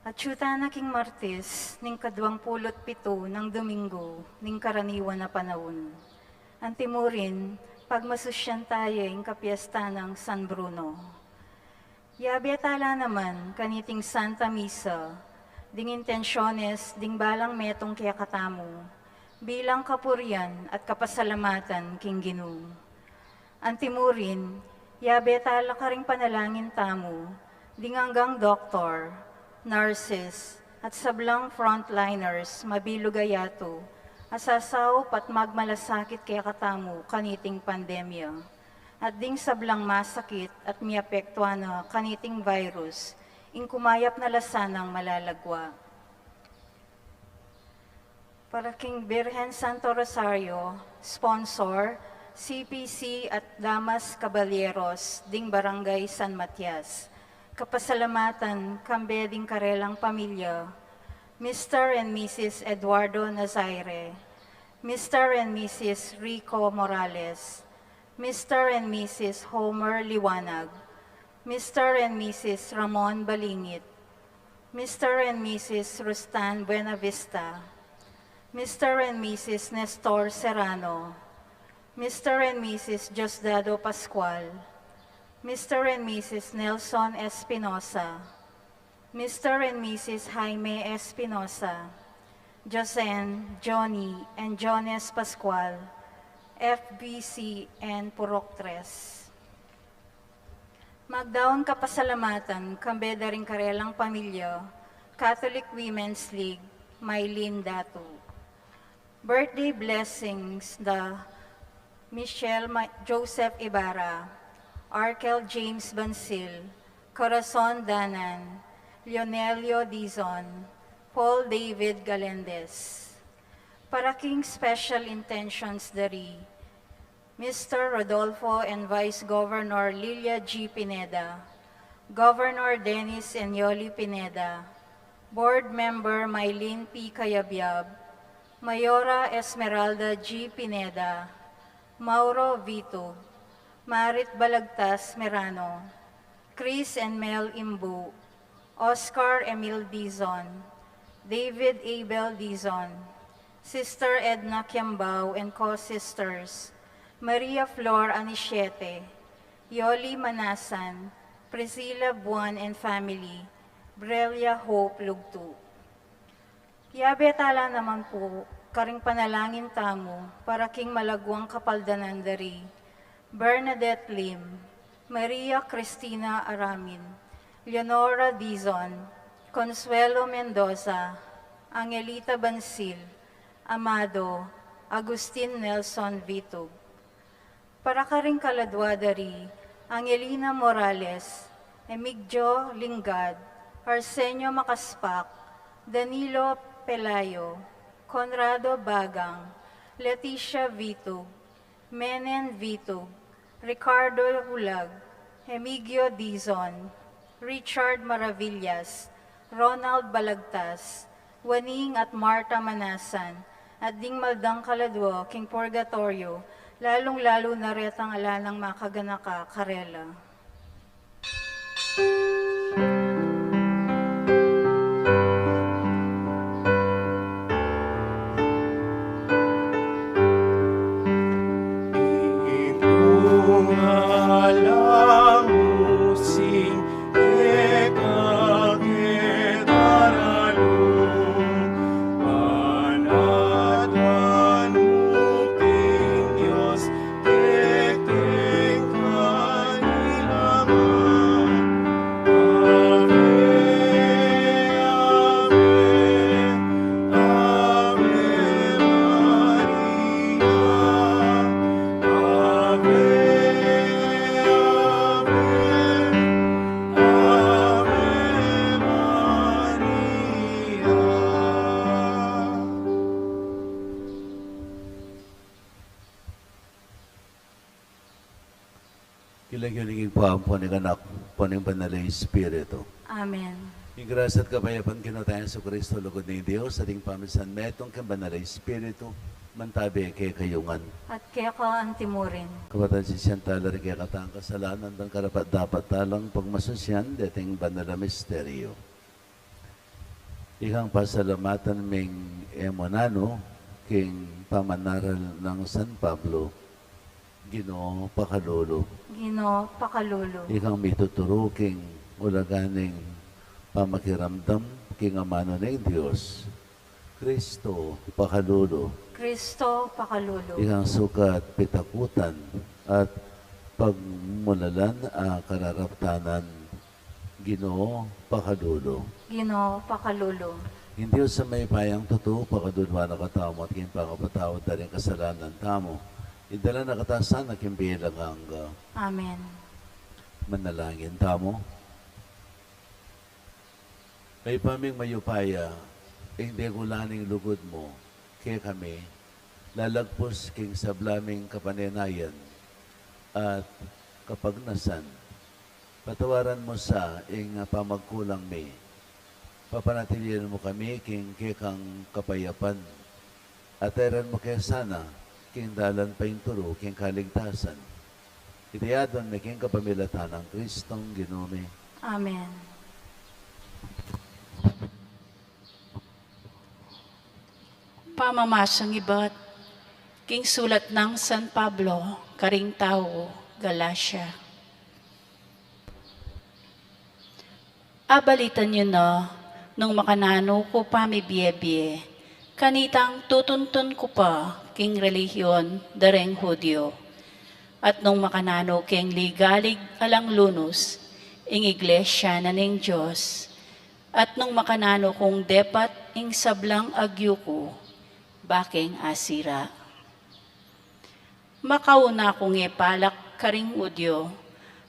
At syuta na king Martes, ning 27 ng Domingo, ning karaniwan na panahon. Antimurin, pagmasusyan tayo ing kapiesta ng San Bruno. Yabiatala naman, kaniting Santa Misa, ding intensyones, ding balang metong kaya katamu, bilang kapurian at kapasalamatan king Ginoo. Antimurin, yabiatala ka ring panalangin tamu, ding hanggang doktor, nurses, at sablang frontliners, mabilugayato, asasaw pat magmalasakit kaya katamu kaniting pandemya, at ding sablang masakit at miapektuan na kaniting virus, ing kumayap na lasanang malalagwa. Para king Birhen Santo Rosario, sponsor, CPC at Damas Caballeros, ding Barangay San Matias. Kapasalamatan, kambeding karelang pamilya, Mr. and Mrs. Eduardo Nazaire, Mr. and Mrs. Rico Morales, Mr. and Mrs. Homer Liwanag, Mr. and Mrs. Ramon Balingit, Mr. and Mrs. Rustan Buenavista, Mr. and Mrs. Nestor Serrano, Mr. and Mrs. Diosdado Pascual, Mr. and Mrs. Nelson Espinosa, Mr. and Mrs. Jaime Espinosa, Josen, Johnny, and Jones Pascual, FBC, and Purok 3. Magdaon kapasalamatan, kambeda ring karelang pamilya, Catholic Women's League, Maylin Datu. Birthday blessings, the Joseph Ibarra, Arkel James Bansil, Corazon Danan, Leonelio Dizon, Paul David Galendez. Para king special intentions dari, Mr. Rodolfo and Vice Governor Lilia G. Pineda, Governor Dennis Enyoli Pineda, Board Member Mylene P. Cayabyab, Mayora Esmeralda G. Pineda, Mauro Vito, Marit Balagtas Merano, Chris and Mel Imbu, Oscar Emil Dizon, David Abel Dizon, Sister Edna Kiambao and co-sisters, Maria Flor Anisiete, Yoli Manasan, Priscilla Buwan and family, Brelia Hope Lugtu. Yabetala naman po, karing panalangin tamo, para king malagwang kapaldanan dari, Bernadette Lim, Maria Cristina Aramin, Leonora Dizon, Consuelo Mendoza, Angelita Bansil, Amado, Agustin Nelson Vitug. Para ka ring kaladwa dari, Angelina Morales, Emigdio Lingad, Arsenio Makaspak, Danilo Pelayo, Conrado Bagang, Leticia Vitug, Menen Vitug, Ricardo Hulag, Emigdio Dizon, Richard Maravillas, Ronald Balagtas, Waning at Marta Manasan, at ding maldang kaladwo king Purgatorio, lalong-lalo na retang alanang makaganaka karela. Kilagyaligig po ang puning anak, puning banalay Espiritu. Amen. Yung grasya at kapayapan kinutayan sa Kristo, lugod ng Diyos, ating pamisan metong kang banalay Espiritu, mantabi kay kayungan. at kaya ka antimurin. Kapatan si Siyantala rin kaya katang kasalanan ng karapat dapat talang pagmasusyan dating banal na misteryo. Ikang pasalamatan ming emonano king pamanaral ng San Pablo, Ginoo pakalolo. Ginoo pakalolo. Ikang mituturo king ulaganing pamakiramdam king amano ng Diyos. Kristo pakalolo. Kristo pakalolo. Ikang sukat pitakutan at pagmulalan a kararaptanan. Ginoo pakalolo. Ginoo pakalolo. Hindi sa may payang totoo, pakadulwa na katamo at kayong pangapatawad na rin kasalanan tamo. Idala na katasan na kimbilang ang Amen. manalangin tamo. May paming mayupaya, hindi gulaning lugod mo, kaya kami, lalagpos king sablaming kapanenayan at kapagnasan, patawaran mo sa ing pamagkulang mi. Papanatilian mo kami king kekang kapayapan. Ateran mo kaya sana king dalan pa yung turo king kaligtasan. Itiyadon may king kapamilatan ng Kristong Ginome. Amen. Pamamasang iba't king sulat ng San Pablo, karing tao, Galacia. Abalitan niyo na, nung makanano ko pa may biye-biye, kanitang tutuntun ko pa king relihiyon dareng Hudyo. At nung makanano king ligalig alang lunos, ing iglesia na ning Diyos. At nung makanano kong depat ing sablang agyuko, baking asira. Makauna kong ipalak karing udyo,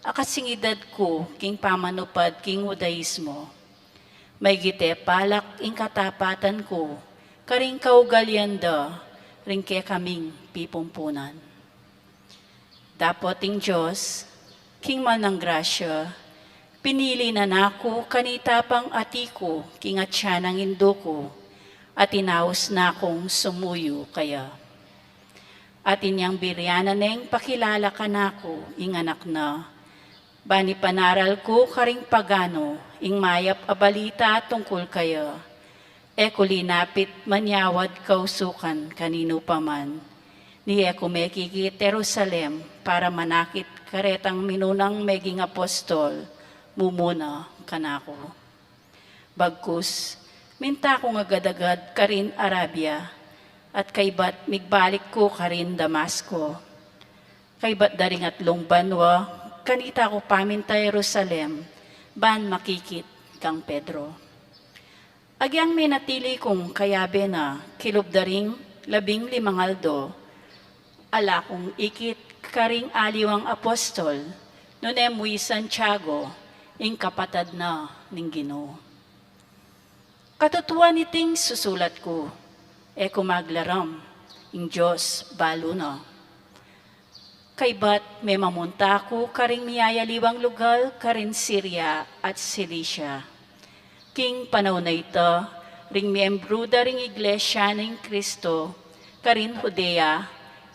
akasingidad ko king pamanupad king Judaismo. May gite palak ing katapatan ko, karing kaugalyanda, ring kaya kaming pipumpunan. Dapat ing Diyos, king man ng grasya, pinili na nako kanitapang atiko, king at siya ng indoko, at inaos na akong sumuyo kaya. At inyang biryanan neng pakilala ka nako, ing anak na, bani panaral ko karing pagano, ing mayap abalita tungkol kaya. Eko linapit manyawad kausukan kanino paman. Ni eko mekikit Jerusalem para manakit karetang minunang meging apostol, mumuna kanako. Bagkus, minta ko agad-agad karin Arabia, at kaybat migbalik ko karin Damasco. Kaybat daring atlong banwa, kanita ko paminta Jerusalem, ban makikit kang Pedro. Agyang minatili kong kayabe na kilubdaring 15 aldo, ala kong ikit karing aliwang apostol, nunem muy Santiago, ing kapatad na ning Ginoo. Katutuan iting susulat ko, e kumaglaram, ing Diyos balo na. Kaybat may mamunta ko karing miyayaliwang lugar karin Syria at Cilicia. King panahon na ito, ring miyembro da ring iglesia ng Kristo, karin Judea,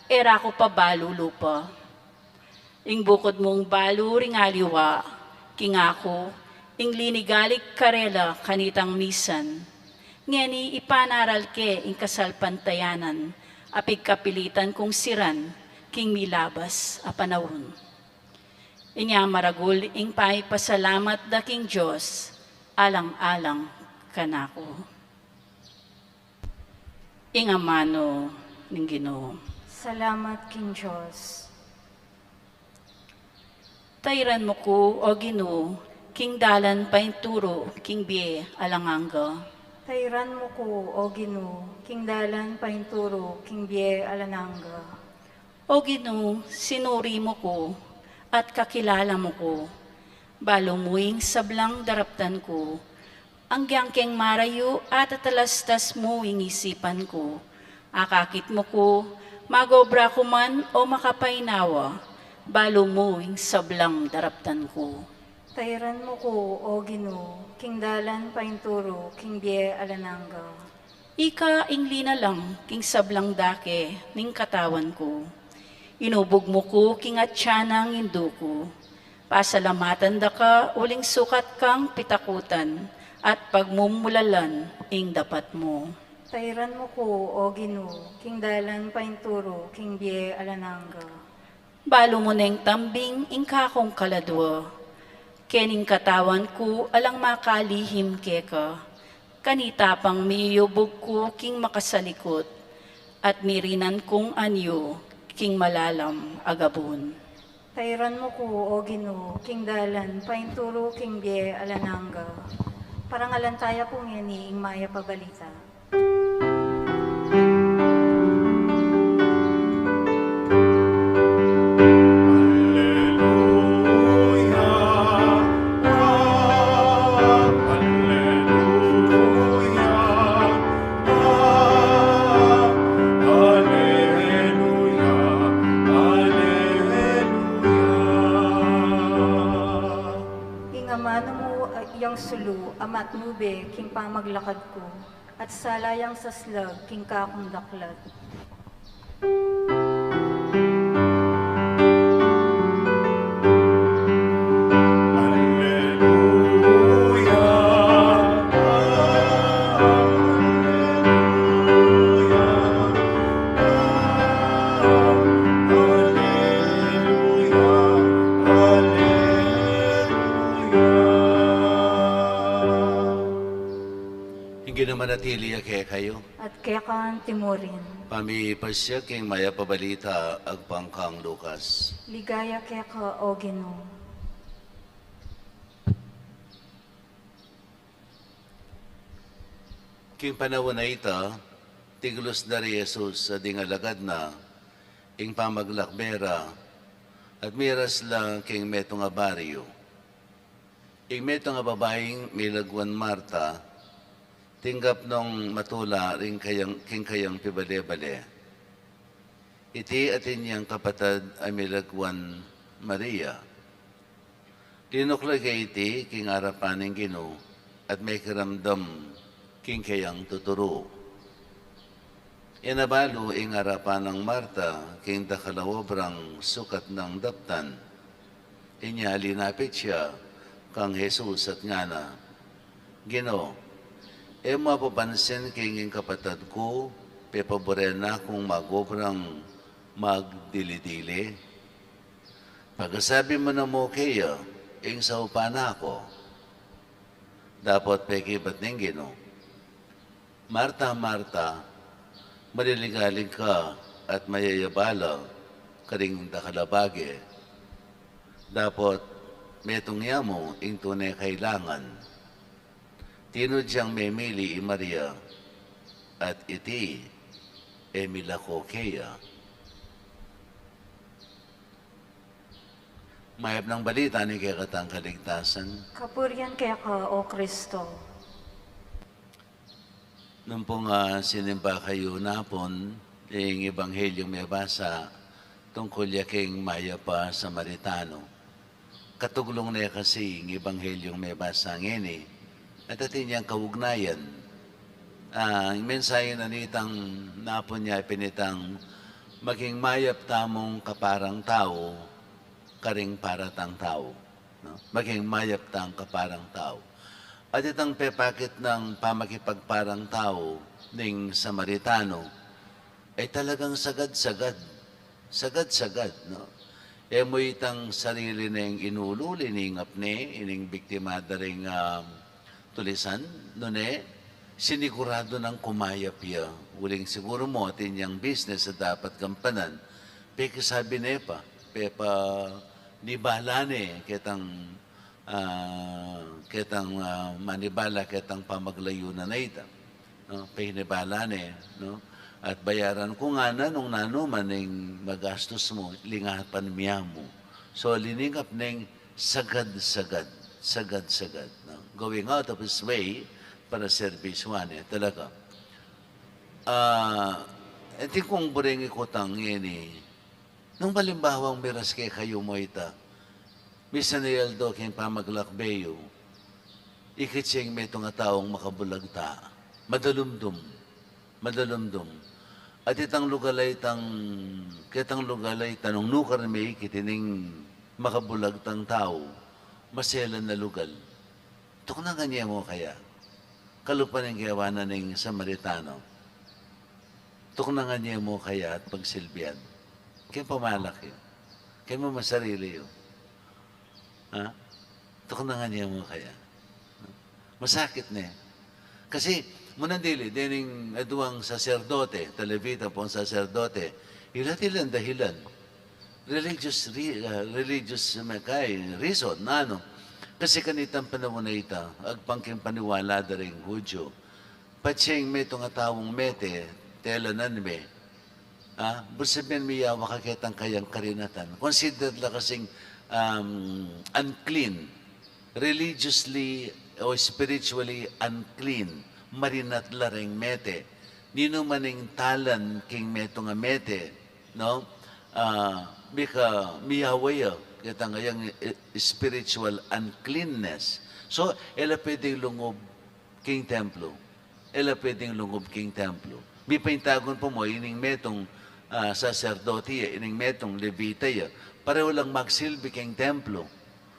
era ko pa balo lupa. Ing bukod mong balo ring aliwa, king ako, ing linigalig karela kanitang misan. Ngeni ipanaral ke ing kasalpantayanan, apig kapilitan kong siran, king milabas a panahon. Inya maragul ing pasalamat da king Diyos, alang-alang kanako. Ing amano ning Ginoo. Salamat king Diyos. Tayran mo ko, o Ginoo, king dalan painturo, king biye alanganga. Tayran mo ko, o Ginoo, king dalan painturo, king biye alananga. O Ginoo, sinuri mo ko, at kakilala mo ko, balumuing sablang daraptan ko, ang giyangkeng marayo at atalastas mo ing isipan ko, akakit mo ko, magobra ko man o makapainawa, balumuing sablang daraptan ko. Tayran mo ko, o Ginoo, king dalan painturo, king biye alananga. Ika ingli na lang, king sablang dake, ning katawan ko. Inubog mo ko, king atyanang indo ko. Pasalamatan da ka, uling sukat kang pitakutan, at pagmumulalan, ing dapat mo. Tayran mo ko, o Ginoo, king dalan painturo, king biye alananga. Balo mo neng tambing, ing kakong kaladwa. Kening katawan ko, alang makalihim keka. Kanita pang miyubog ko, king makasalikot. At mirinan kong anyo, king malalam agabon. Tayran mo ko, o Ginoo, king dalan painturo, king biye alananga. Parangalantaya po ngeni, ing maya pabalita. Ingamano mo yung sulu, amat nube, king pamaglakad ko, at salayang saslag, king kakong daklat. Hindi naman natili kaya kayo. At kaya kan timurin, Pamipasya king maya pabalita agpangkang Lucas. ligaya kaya ka, o Ginoo. King panahon na ita, tiglos na ri Jesus sa dingalagad na, ing pamaglakbera, at miras lang king meto nga baryo. Ing meto nga babaeng milagwan Marta, tinggap nung matula ring king kayang pibale-bale. Iti atin niyang kapatid ay milagwan Maria. Tinuklagay iti king arapan ng Ginoo at may kiramdam king kayang tuturo. Inabalo ing harapan ng Marta king dakalawobrang sukat ng daptan. Inya linapit siya kang Jesus at ngana, Ginoo, mapapansin king kapatid ko, pepabore na kung magobrang magdili-dili. Pagkasabi mo na mo kaya, ing saupa na ako. Dapat pekibat ng Ginoo. Marta, Marta, maliligalig ka at mayayabala karing dakalabage. Dapat metong yamo ing tunay kailangan. Tinudyang memili i Maria at iti emilako keya. Mayab ng balita ni kaya katang kaligtasan. Kapurian kaya ka, o Kristo. Nung pong sinimba kayo napon, yung ebanghelyong may basa tungkol yaking maya pa Samaritano. Katuglong na kasi yung ebanghelyong may basa ngini at atin niyang kaugnayan. Ang mensahe na nitang napon niya pinitang maging mayap tamong kaparang tao, karing paratang tao. No? Maging mayap tang kaparang tao. At itang pepakit ng pamakipagparang tao ng Samaritano ay talagang sagad-sagad. Sagad-sagad. No? Mo itang sarili ng inululi ni ngapne, ining biktima daring tulisan, nune, sinigurado ng kumayap ya. Uling siguro mo atin yung business na dapat gampanan. Peki sabi nepa, pepa nibalane, ketang manibala, ketang pamaglayo na ita. No? Pehinibalane, no? At bayaran ko nga na nung nanuman ng magastos mo, lingapan miya mo. So liningap ng sagad-sagad. Sagad-sagad. No? Going out of his way para service one. Talaga. Iti kong buring ikutang ini, nung balimbawang miras kay kayo mo ita, misa na yaldo kayong pamaglakbeyo, ikitsing may nga taong makabulagta, madalumdum, madalumdum. At itang lugalay tanong nukar may kitining makabulag tang tao, maselan na lugal. Tuk na kanya mo kaya, kalupan ng kayawanan ng Samaritano. Tuk na kanya mo kaya at pagsilbihan. Kaya pamalaki. Kaya mo masarili yun. Ha? Tuk na kanya mo kaya. Masakit na eh. Kasi, munandili, dining aduang saserdote, talevita po ang saserdote, ilan dahilan. Religious reason, na ano. Kasi kanitang panahon na ita, agpangking paniwala da rin Hudyo. Patsing may itong atawang mete, telanan me, bursabihan may makakitang kayang karinatan. Considered la kasing unclean, religiously o spiritually unclean, marinat la rin mete. Nino maning talan king meto nga mete, no? Bika miyawaya, kita ngayang spiritual uncleanness. So, ela pwedeng lungob king templo. Ela pwedeng lungob king templo. Bipaintagon po mo, ining metong sacerdote, ining metong levita, pareho lang magsilbi king templo.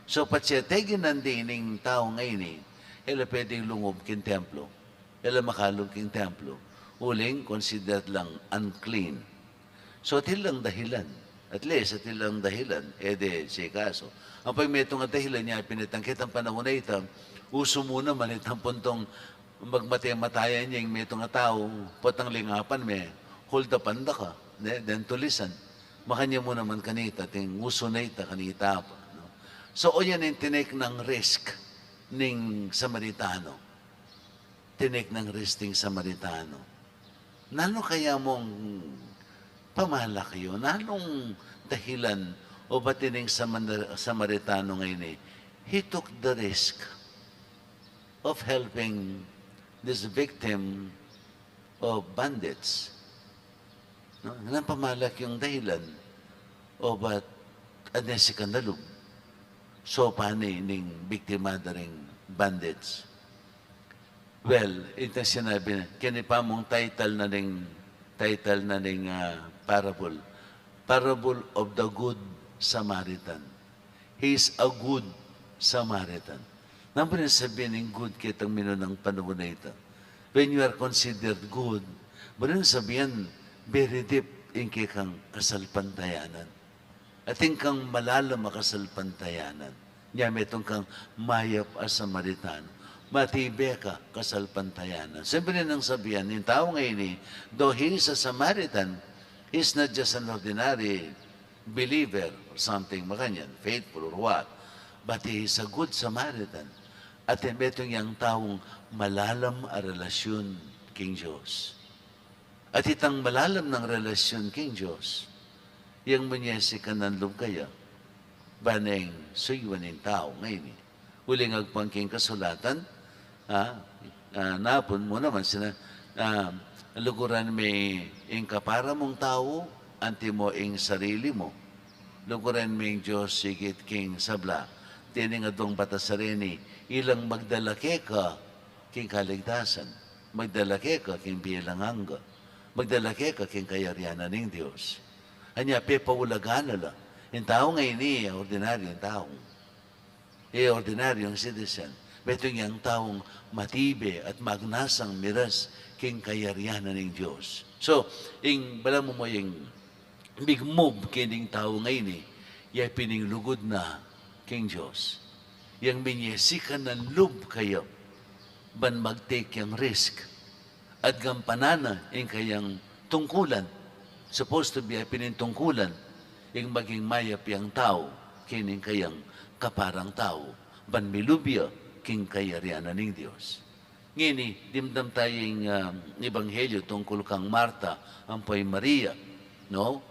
So, patsyategin nandi ining tao ngayon, ela pwedeng lungob king templo. Ela makalog king templo. Uling, considered lang unclean. So, tilang dahilan. At least, at ilang dahilan, ede, si kaso. Ang pagmetong at dahilan niya, pinatangkit ang panahon na ito, uso muna man itang puntong magmatay-matayan niya yung metong nga tao, potang lingapan may, hold the panda ka, then tulisan. Makanya mo naman kanita, ting uso na ita kanita pa. No? So, o yan yung tinake ng risk ng Samaritano. Tinake ng risk ng Samaritano. Nano kaya mong pamalak yun? Anong dahilan o batining Samaritano ngayon eh? He took the risk of helping this victim of bandits. No? Anong pamalak yung dahilan? O ba't adnesi kandalog? So, paano ning biktima na ring bandits? Well, ito sinabi na, kinipa mong title na ning parable. Parable of the Good Samaritan. He is a good Samaritan. Naman sabihin ng good kitang minunang panahon na ito. When you are considered good, maraming sabihin, very deep in kang kasalpantayanan. At kang malalam kasalpantayanan. Niya metong kang mayap as Samaritano. Matibe ka kasalpantayanan. Siyempre nang sabihan, yung tao ngayon though he is a Samaritan, he's not just an ordinary believer or something makanyan, faithful or what, but he is a good Samaritan. At metong yung taong malalam a relasyon king Diyos. At itang malalam ng relasyon king Diyos, yung manyesi ka nanlong kaya, baneng suywan ng tao ngayon. Huling agpangking kasulatan, napon mo naman sila, luguran may ingkapara mong tao, anti mo ing sarili mo. Luguran may Diyos sigit king sabla. Tining adong batasarini, ilang magdalake ka king kaligtasan. Magdalake ka king bilanganga. Magdalake ka king kayarianan ng Diyos. Anya, pepaulagan nila. Yung tao ngayon ordinaryong tao. Ordinaryong citizen. Beto yung taong matibe at magnasang miras king kayarianan ng Diyos. So, bala mo yung big move kining tao ngayon yung pininglugod na king Diyos. Yung minyesikan ng loob kayo, ban mag-take yung risk at gampanana yung kayang tungkulan. Supposed to be ay pinintungkulan yung maging mayap yung tao, kining kayang kaparang tao, ban milubya king kayarianan ng Diyos. Ngini, dimdam tayong ebanghelyo tungkol kang Marta, ang po'y Maria. No?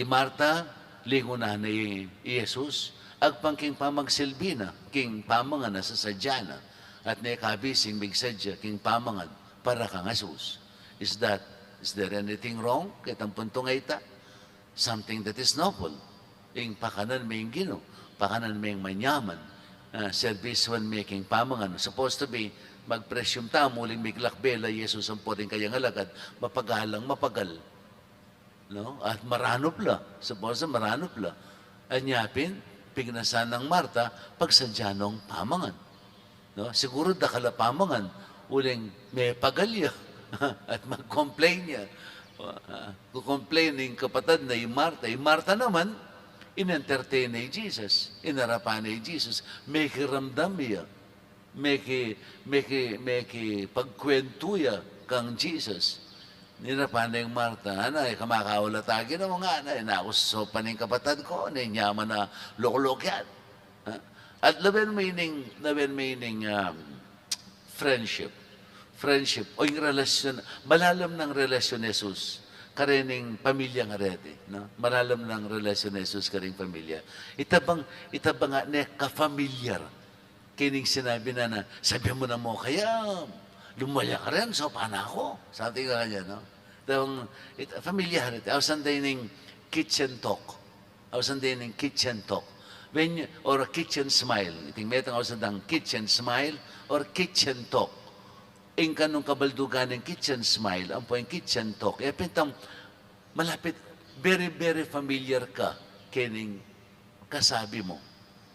Marta, lingunan ni Jesus, agpangking pamagsilbi na, king pamangan na sa sadyana, at naikabising bigsadya, king pamangan, para kang Jesus. Is there anything wrong? Kitang puntong ita? Something that is noble. Pakanan may gino, pakanan may manyaman, service when making pamangan. Supposed to be, magpresyum ta, muling miglakbela, Yesus ang poding kayang alagad, mapagalang mapagal. No? At maranop la. Suppose maranop la. Anyapin, pignasan ng Marta, pagsadyanong pamangan. No? Siguro dakala pamangan, uling may pagalya at mag-complain niya. Kukomplain ng kapatid na yung Marta. Yung Marta naman, in-entertain ni Jesus. Inarapan ni Jesus. May kiramdam niya. May pagkwentuya kang Jesus. Nirapan na yung Marta, kamakawala tagi na mga nakusopan ng kapatid ko, nyaman na lokolok yan. At laban meaning friendship. Friendship, o yung relasyon, malalam ng relasyon ni Jesus, karening pamilya nga rete. No? Malalam ng relasyon ni Jesus, karening pamilya. Itabang nga, ka-familiar. Kining sinabi na, sabi mo na mo, kaya lumaya ka rin, so paano ako? Sabi ka kanya, no? Familiarity. Awasan din ng kitchen talk. Awasan din ng kitchen talk. Or a kitchen smile. Iting metang awasan ng kitchen smile or kitchen talk. Ing kanong kabaldugan ng kitchen smile, ang po yung kitchen talk. E pintang malapit, very, very familiar ka kining kasabi mo.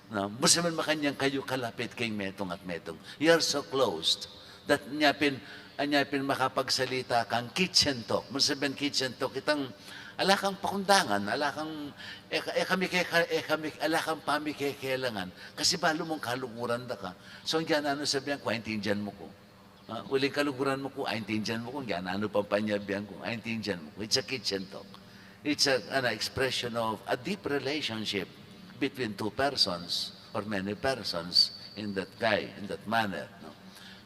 No? Musta man makanyang kayo kalapit kay metong at metong. You are so close that anyapin makapagsalita kang kitchen talk. Musta man kitchen talk, itang alakang pakundangan, alakang pami kailangan. Kasi balo mong kaluguran da ka. So, yan ano sabihan ko, intindihan mo ko. Uling kaluguran mo ko, intindihan mo ko. Yan ano pang panyabihan ko, intindihan mo ko. It's a kitchen talk. It's an expression of a deep relationship between two persons or many persons in that manner. No?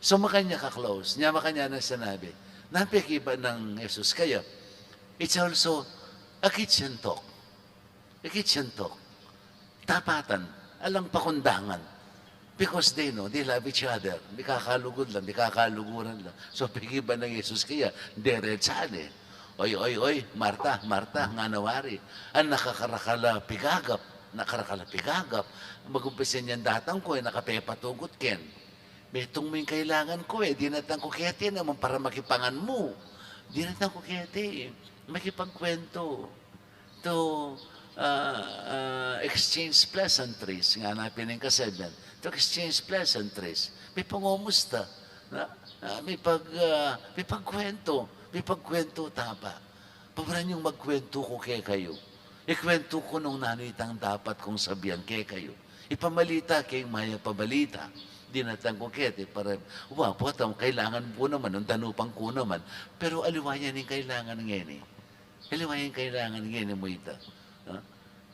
So, makanya ka-close. Niya makanya na sinabi, napikiba ng Jesus kaya, it's also a kitchen talk. A kitchen talk. Tapatan. Alang pakundangan. Because they know, they love each other. Di kakalugod lang, di kakaluguran lang. So, pikiba ng Jesus kaya, deretsan eh. Oy, Marta, nga nawari. Ang nakakarakala pigagap. Mag-umpisa niyan datang ko, nakapepatugot ken. May tungming kailangan ko di natang ko kete naman para makipangan mo. Di natang ko kete makipagkwento. To exchange pleasantries. Nga napin ng kasabihan. To exchange pleasantries. May pangumusta. May pagkwento. May pagkwento tapa. Pabaran yung magkwento ko kay kayo. Ikwento ko nung nanitang dapat kong sabihan kay kayo. Ipamalita kay maya pabalita. Di natang ko kete para, potang kailangan po naman, ang tanupang ko naman. Pero aliwayan yung kailangan ngayon Aliwayan yung kailangan ngayon mo ito.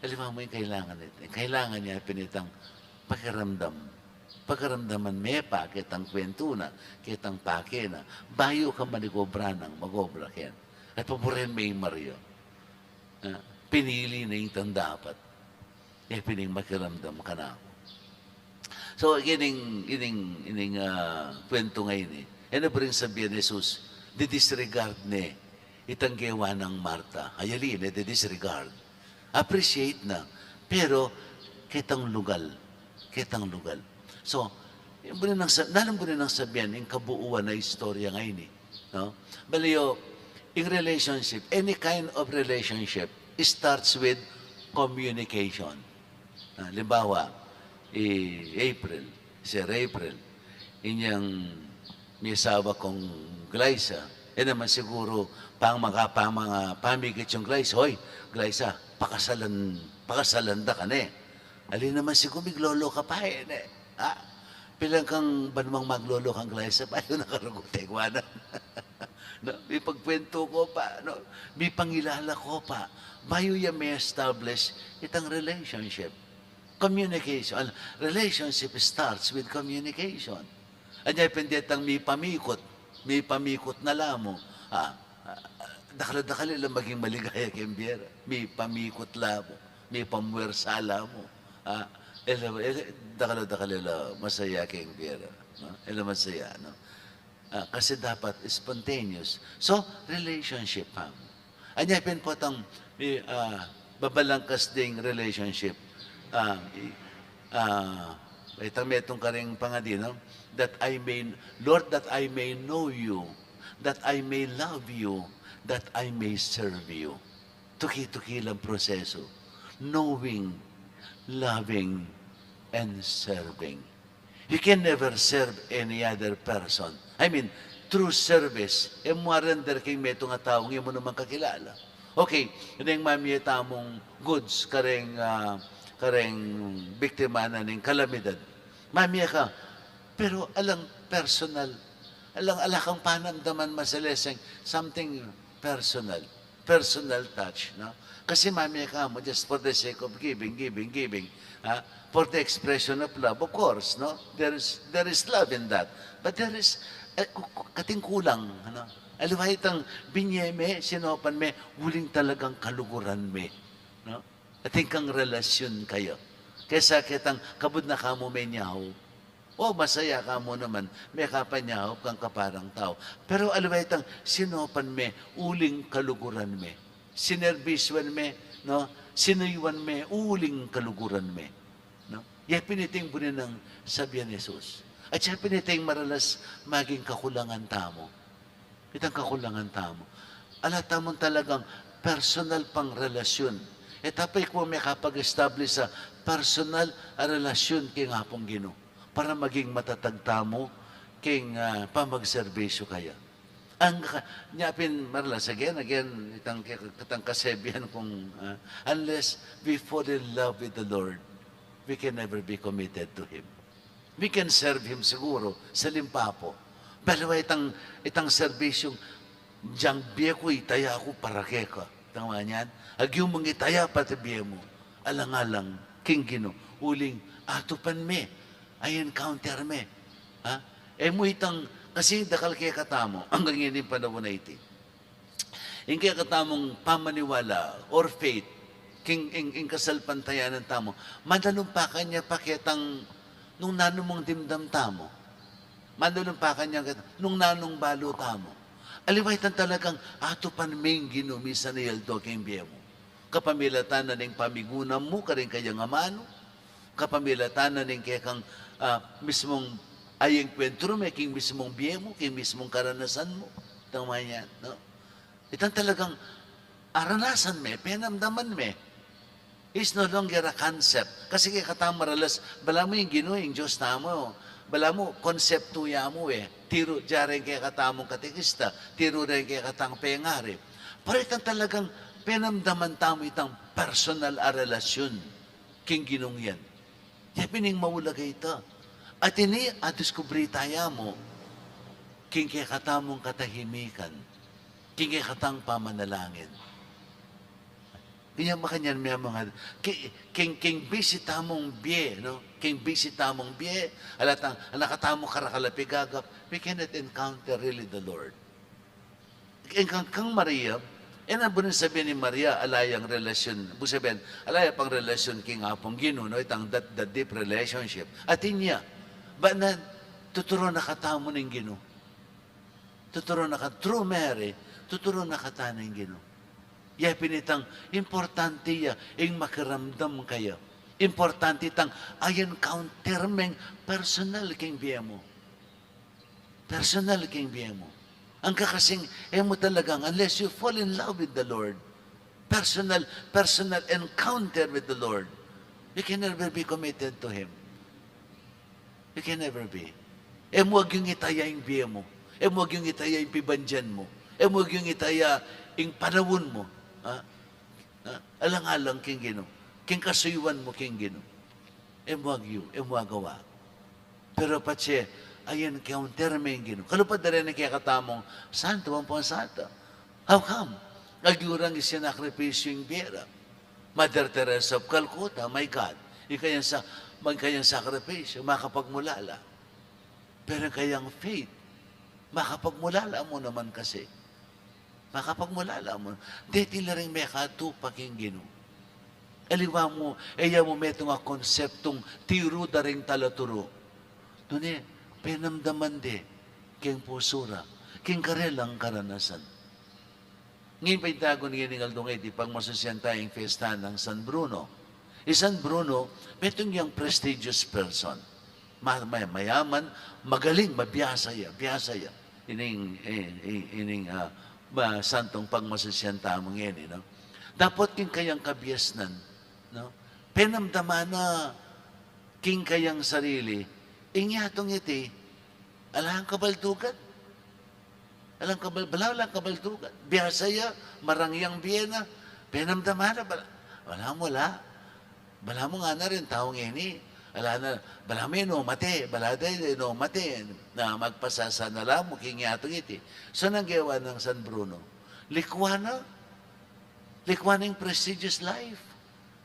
Aliwayan mo yung kailangan ito. Kailangan niya pinitang pakiramdam. Pagkaramdaman may pa, kitang kwento na, kitang pake na, bayo ka manikobra ng magobra ken. At paborin may Mario. Pinili na yung tandapat. Pining makiramdam ka na ako. So, ining kwento ngayon Ano pa rin sabihin ni Jesus, di-disregard ni itang gawa ng Marta. Ayali, di-disregard. Appreciate na. Pero, kitang lugal. So, nalang po rin ang sabihan, yung kabuuan na istorya ngayon No? Baliyo, in relationship, any kind of relationship, starts with communication. Limbawa, April, inyang may asawa kong Glyza, naman siguro, mga pamigit yung Glyza, hoy, Glyza, pakasalan da ka Alin naman siguro, miglolo ka pa Pilang kang banmang maglolo kang Glyza pa, yun nakaragutek, wanan. May pagkwento ko pa, may pangilala ko pa. Bayo yan may establish itang relationship. Communication. Relationship starts with communication. Anya pendetang may pamikot na lamo. Dakala lang maging maligaya kembiyera. May pamikot lamo. May pamwersala mo. Dakala masaya kembiyera. Masaya, kasi dapat spontaneous. So, relationship, Anya po itang babalangkas ding relationship. Itang metong karing pangadino, that I may, Lord, that I may know you, that I may love you, that I may serve you. Tuki-tuki lang proseso. Knowing, loving, and serving. You can never serve any other person. I mean, through service, mo render kay meto nga tao, ngayon mo naman kakilala. Okay, yun yung mami tamong goods, kareng biktima na ng kalamidad. Mami ka, pero alang personal, alakang panamdaman masaleseng something personal touch, no? Kasi mami ka mo, just for the sake of giving, ha? For the expression of love, of course, no? There is love in that. But there is, kating kulang, ano? Alaway itang binyeme, sinopan me, huling talagang kaluguran me, no? Ating kang relasyon kayo. Kesa kitang kabud na kamo may nyaw. O masaya ka mo naman, may kapanyaw kang kaparang tao. Pero alaway itang sinopan me, uling kaluguran me. Sinerbiswan me, no? Sinuywan me, uling kaluguran me. No? Yan piniting bunin ng sabihan ni Jesus. At siya piniting maralas maging kakulangan tamo. Itang kakulangan tamo. Alata mo talagang personal pang relasyon. E tapay ko may kapag-establish sa personal relasyon kay nga pong Ginoo para maging matatag tamo king pamagserbisyo kaya. Ang nyapin maralas again, itang kasebihan kung unless we fall in love with the Lord, we can never be committed to Him. We can serve Him siguro sa limpapo. Pero itang serbisyong diyang biye ko itaya ako para keka. Tama niyan? Agyong mga itaya pati biye mo. Alang-alang, king Ginoo, uling atupan me. I encounter me. Ha? Mo itang, kasi dakal kaya katamo, hanggang yun yung panahon na iti. Yung kaya katamong pamaniwala or faith, king kasalpantayan ng tamo, madalumpakan niya pakitang nung nanumong dimdam tamo. Madalumpakan niya nung nanong balo tamo. Aliwaitan talagang atupan ming ginumisa ni Yaldo king biye mo. Kapamilatan na ning pamigunam mo, karing kayang amano, kapamilatan na ning kaya kang mismong ayeng kwentro me, king mismong biye mo, king mismong karanasan mo. Tama yan, no? Itang talagang aranasan me, penamdaman me. It's no longer a concept. Kasi kaya katamaralas, bala mo yung Ginoo, yung Diyos tamo. Bala mo, konsepto ya mo Tiro, diyari kaya katamong katekista. Tiro rin kaya katang pengarip. Pero itang talagang penamdaman tamo itang personal a relasyon. King Ginong yan. Kaya pining maulagay ito. At ini, diskubri tayo mo, king kaya katamong katahimikan. King kaya katang pamanalangin. Kanya makanyan may mga, king bisita mong biye, no? King bisita mong biye, alatang, nakatamo karakalapigagap, we cannot encounter really the Lord. Kang Maria, bunin sabihin ni Maria, alayang relasyon, sabihin, alaya pang relasyon king apong Ginoo, no? Itang that deep relationship. At inya, ba na, tuturo na katamo ng Ginoo. Tuturo na true Mary, tuturo na katana ng Ginoo. Ya pinitang importante ya ing makiramdam kayo. Importante tang ayon counter meng personal king biya mo. Personal king biya mo. Ang kakasing mo talagang unless you fall in love with the Lord, personal encounter with the Lord, you can never be committed to Him. You can never be. Huwag yung itaya yung biya mo. Huwag yung itaya yung pibandyan mo. Huwag yung itaya yung panawon mo. Alang-alang king Ginoo. King kasuywan mo king Ginoo. Huwag gawa. Pero patse, ayan counter mo yung Ginoo. Kalupad na rin ang kaya katamong, santo ang pansata. How come? Nagyurang isinakripisyo yung biyera. Mother Teresa of Calcutta, my God. Magkayang sakripisyo, makapagmulala. Pero kayang faith, makapagmulala mo naman kasi. Makapagmulala mo. Deti na rin may katupaking Ginoo. Aliwa mo, mo meto nga konseptong tiro da rin talaturo. Doon penamdaman king pusura, king karelang karanasan. Ngayon pa itago ni Aldongay, di pang masusyan tayong fiesta ng San Bruno. San Bruno, metong yung prestigious person. mayaman, magaling, mabiyasaya, biyasaya. Ining santong pagmasusyanta mong yan, no? Dapat king kayang kabiasnan, no? Penamdama na king kayang sarili, inyatong iti, alang kabaldugan. Walang kabaldugan. Biyasaya, marangyang biyena, penamdama na, wala. Bala mo nga na rin, taong ini, bala mo inomate, baladay inomate, na magpasasanala mo, kingyatong iti. So, nang gawa ng San Bruno, likwana yung prestigious life.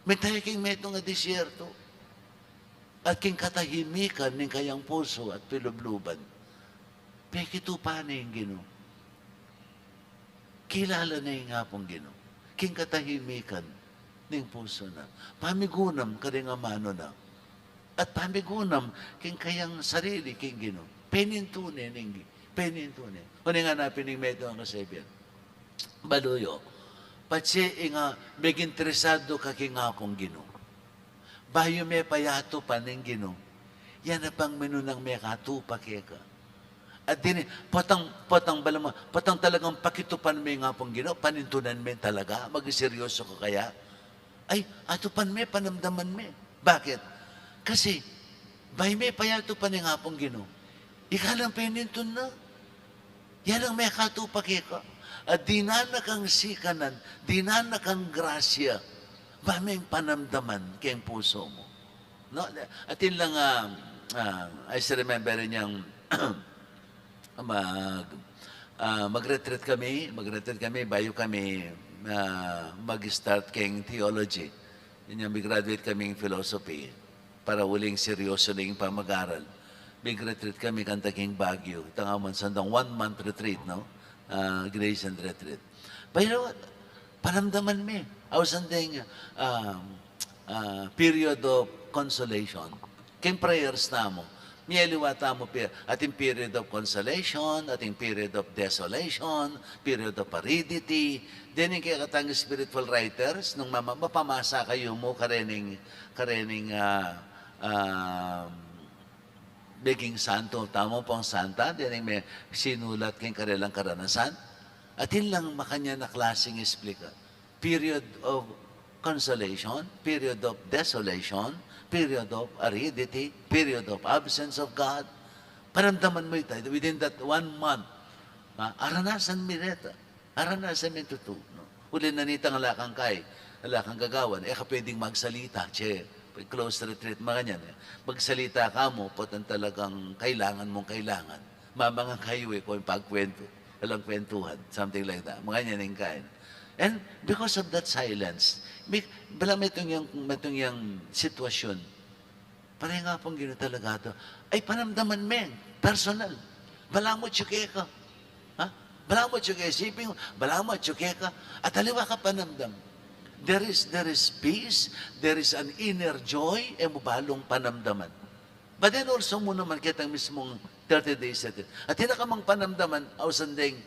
May tayo king metong nga disyerto. At king katahimikan ng kayang puso at pilubluban. Pekito pa na yung Ginoo. Kilala na yung nga pong Ginoo. King katahimikan ng puso na. Pamigunam ka rin amano na. At pamigunam king kayang sarili king Ginoo. Penintune. Kung nga napin yung meto ang kasebyan. Baluyo. Patsi nga, may interesado ka king nga pong Ginoo. Bayo may payato pa ng Ginoo. Yan na pang menu ng may katupa keka. At din, patang talagang pakitupan may nga pong Ginoo, panintunan may talaga, mag-seryoso ka kaya. Ay, atupan may, panamdaman may. Bakit? Kasi, bayo may payato pa ng nga pong Ginoo. Ikalang penintun na. Yan ang may katupa keka. At di na kang sikanan, di na kang grasya, maming panamdaman kayong puso mo. No? At yun lang, I still remember niyang mag-retreat kami, bayo kami mag-start kayong theology. Yun yung mag-graduate kaming philosophy para uling seryoso na yung pamag-aral. Mag-retreat kami kanta king Baguio. Tangaman sandang 1-month retreat, no? Grace and retreat. Pero panamdaman me. Awsanding period of consolation. King prayers na mo. Miyaliwata mo ating period of consolation, ating period of desolation, period of aridity. Then yung kaya katang spiritual writers, nung mapamasa kayo mo karening beging santo, tamo pong santa, din may sinulat kayong kanilang karanasan. At yun lang makanya na klaseng explica. Period of consolation, period of desolation, period of aridity, period of absence of God. Paramdaman mo ito, within that 1 month, aranasan mi neta, aranasan mi tutu. No? Uli na nitang alakang gagawan, pwedeng magsalita, close retreat, mga ganyan. Magsalita ka mo, potan talagang kailangan. Mamangang kayo kung pagkwento, walang kwentuhan, something like that. Mga ganyan yung kain. And because of that silence, bala metong yung sitwasyon, parang nga pong gino talaga ito, ay panamdaman men, personal. Bala mo tsuke ka. Ha? Bala mo tsuke, isipin mo, bala mo tsuke ka, at haliwa ka panamdam. There is peace, there is an inner joy, mubalong panamdaman. But then also mo naman kitang mismong 30 days at tinakamang panamdaman, ausanding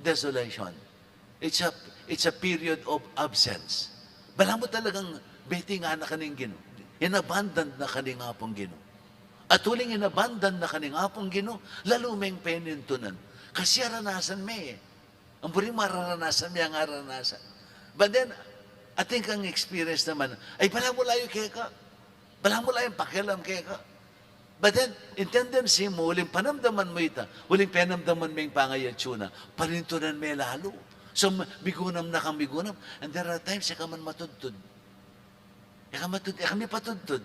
desolation. It's a period of absence. Bala mo talagang beti nga na kaning Ginoo. Inabandon na kaning apong Ginoo. At huling inabandon na kaning apong Ginoo, lalo may penintunan. Kasi aranasan may Ang buri mararanasan may ang aranasan. But then, ating kang experience naman, ay bala mo layo kaya bala mo layo pakialam kaya But then, in tendency mo, uling panamdaman mo ita, uling panamdaman mo yung pangayatsuna, panintunan may lalo. So, bigunam na kang bigunam. And there are times, man matudtud. Kami patudtud.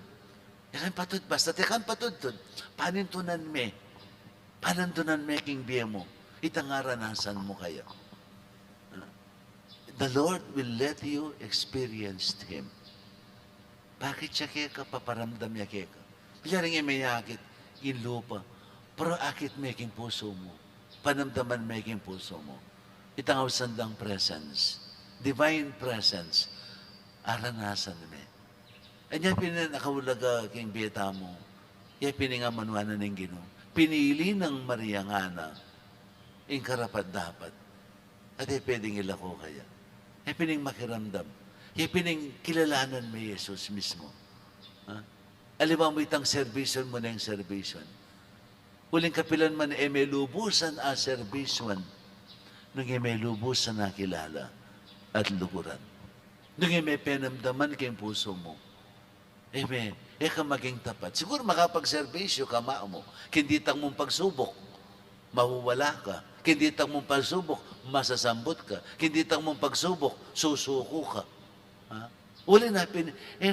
Basta tekan patudtud. Panintunan me. Panantunan me king biye mo. Itangaranasan mo kaya. The Lord will let you experience Him. Bakit siya kaya ka? Paparamdam niya kaya ka. Bilaring may akit, inlupa. Pero akit making puso mo. Panamdaman making puso mo. Itangaw sandang presence. Divine presence. Aranasan me. Anya pinanakawulaga king biyeta mo. Iya piningamanwanan ng Ginoo. Pinili ng Maria Ngana. Ing karapat dapat. At pwedeng ilako kaya. Pining makiramdam. Pining kilalanan may Jesus mismo. Ha? Aliwa mo itang servisyon mo na yung servisyon. Uling kapilan man may lubusan a servisyon nung may lubusan na kilala at luguran. Nung may penamdaman kayong puso mo. Amen. Ka maging tapat. Siguro makapagservisyo ka mo. Kinditang mong pagsubok, mahuwala ka. Kinditang mong pagsubok, masasambot ka. Kinditang mong pagsubok, susuko ka. Ha? Uli na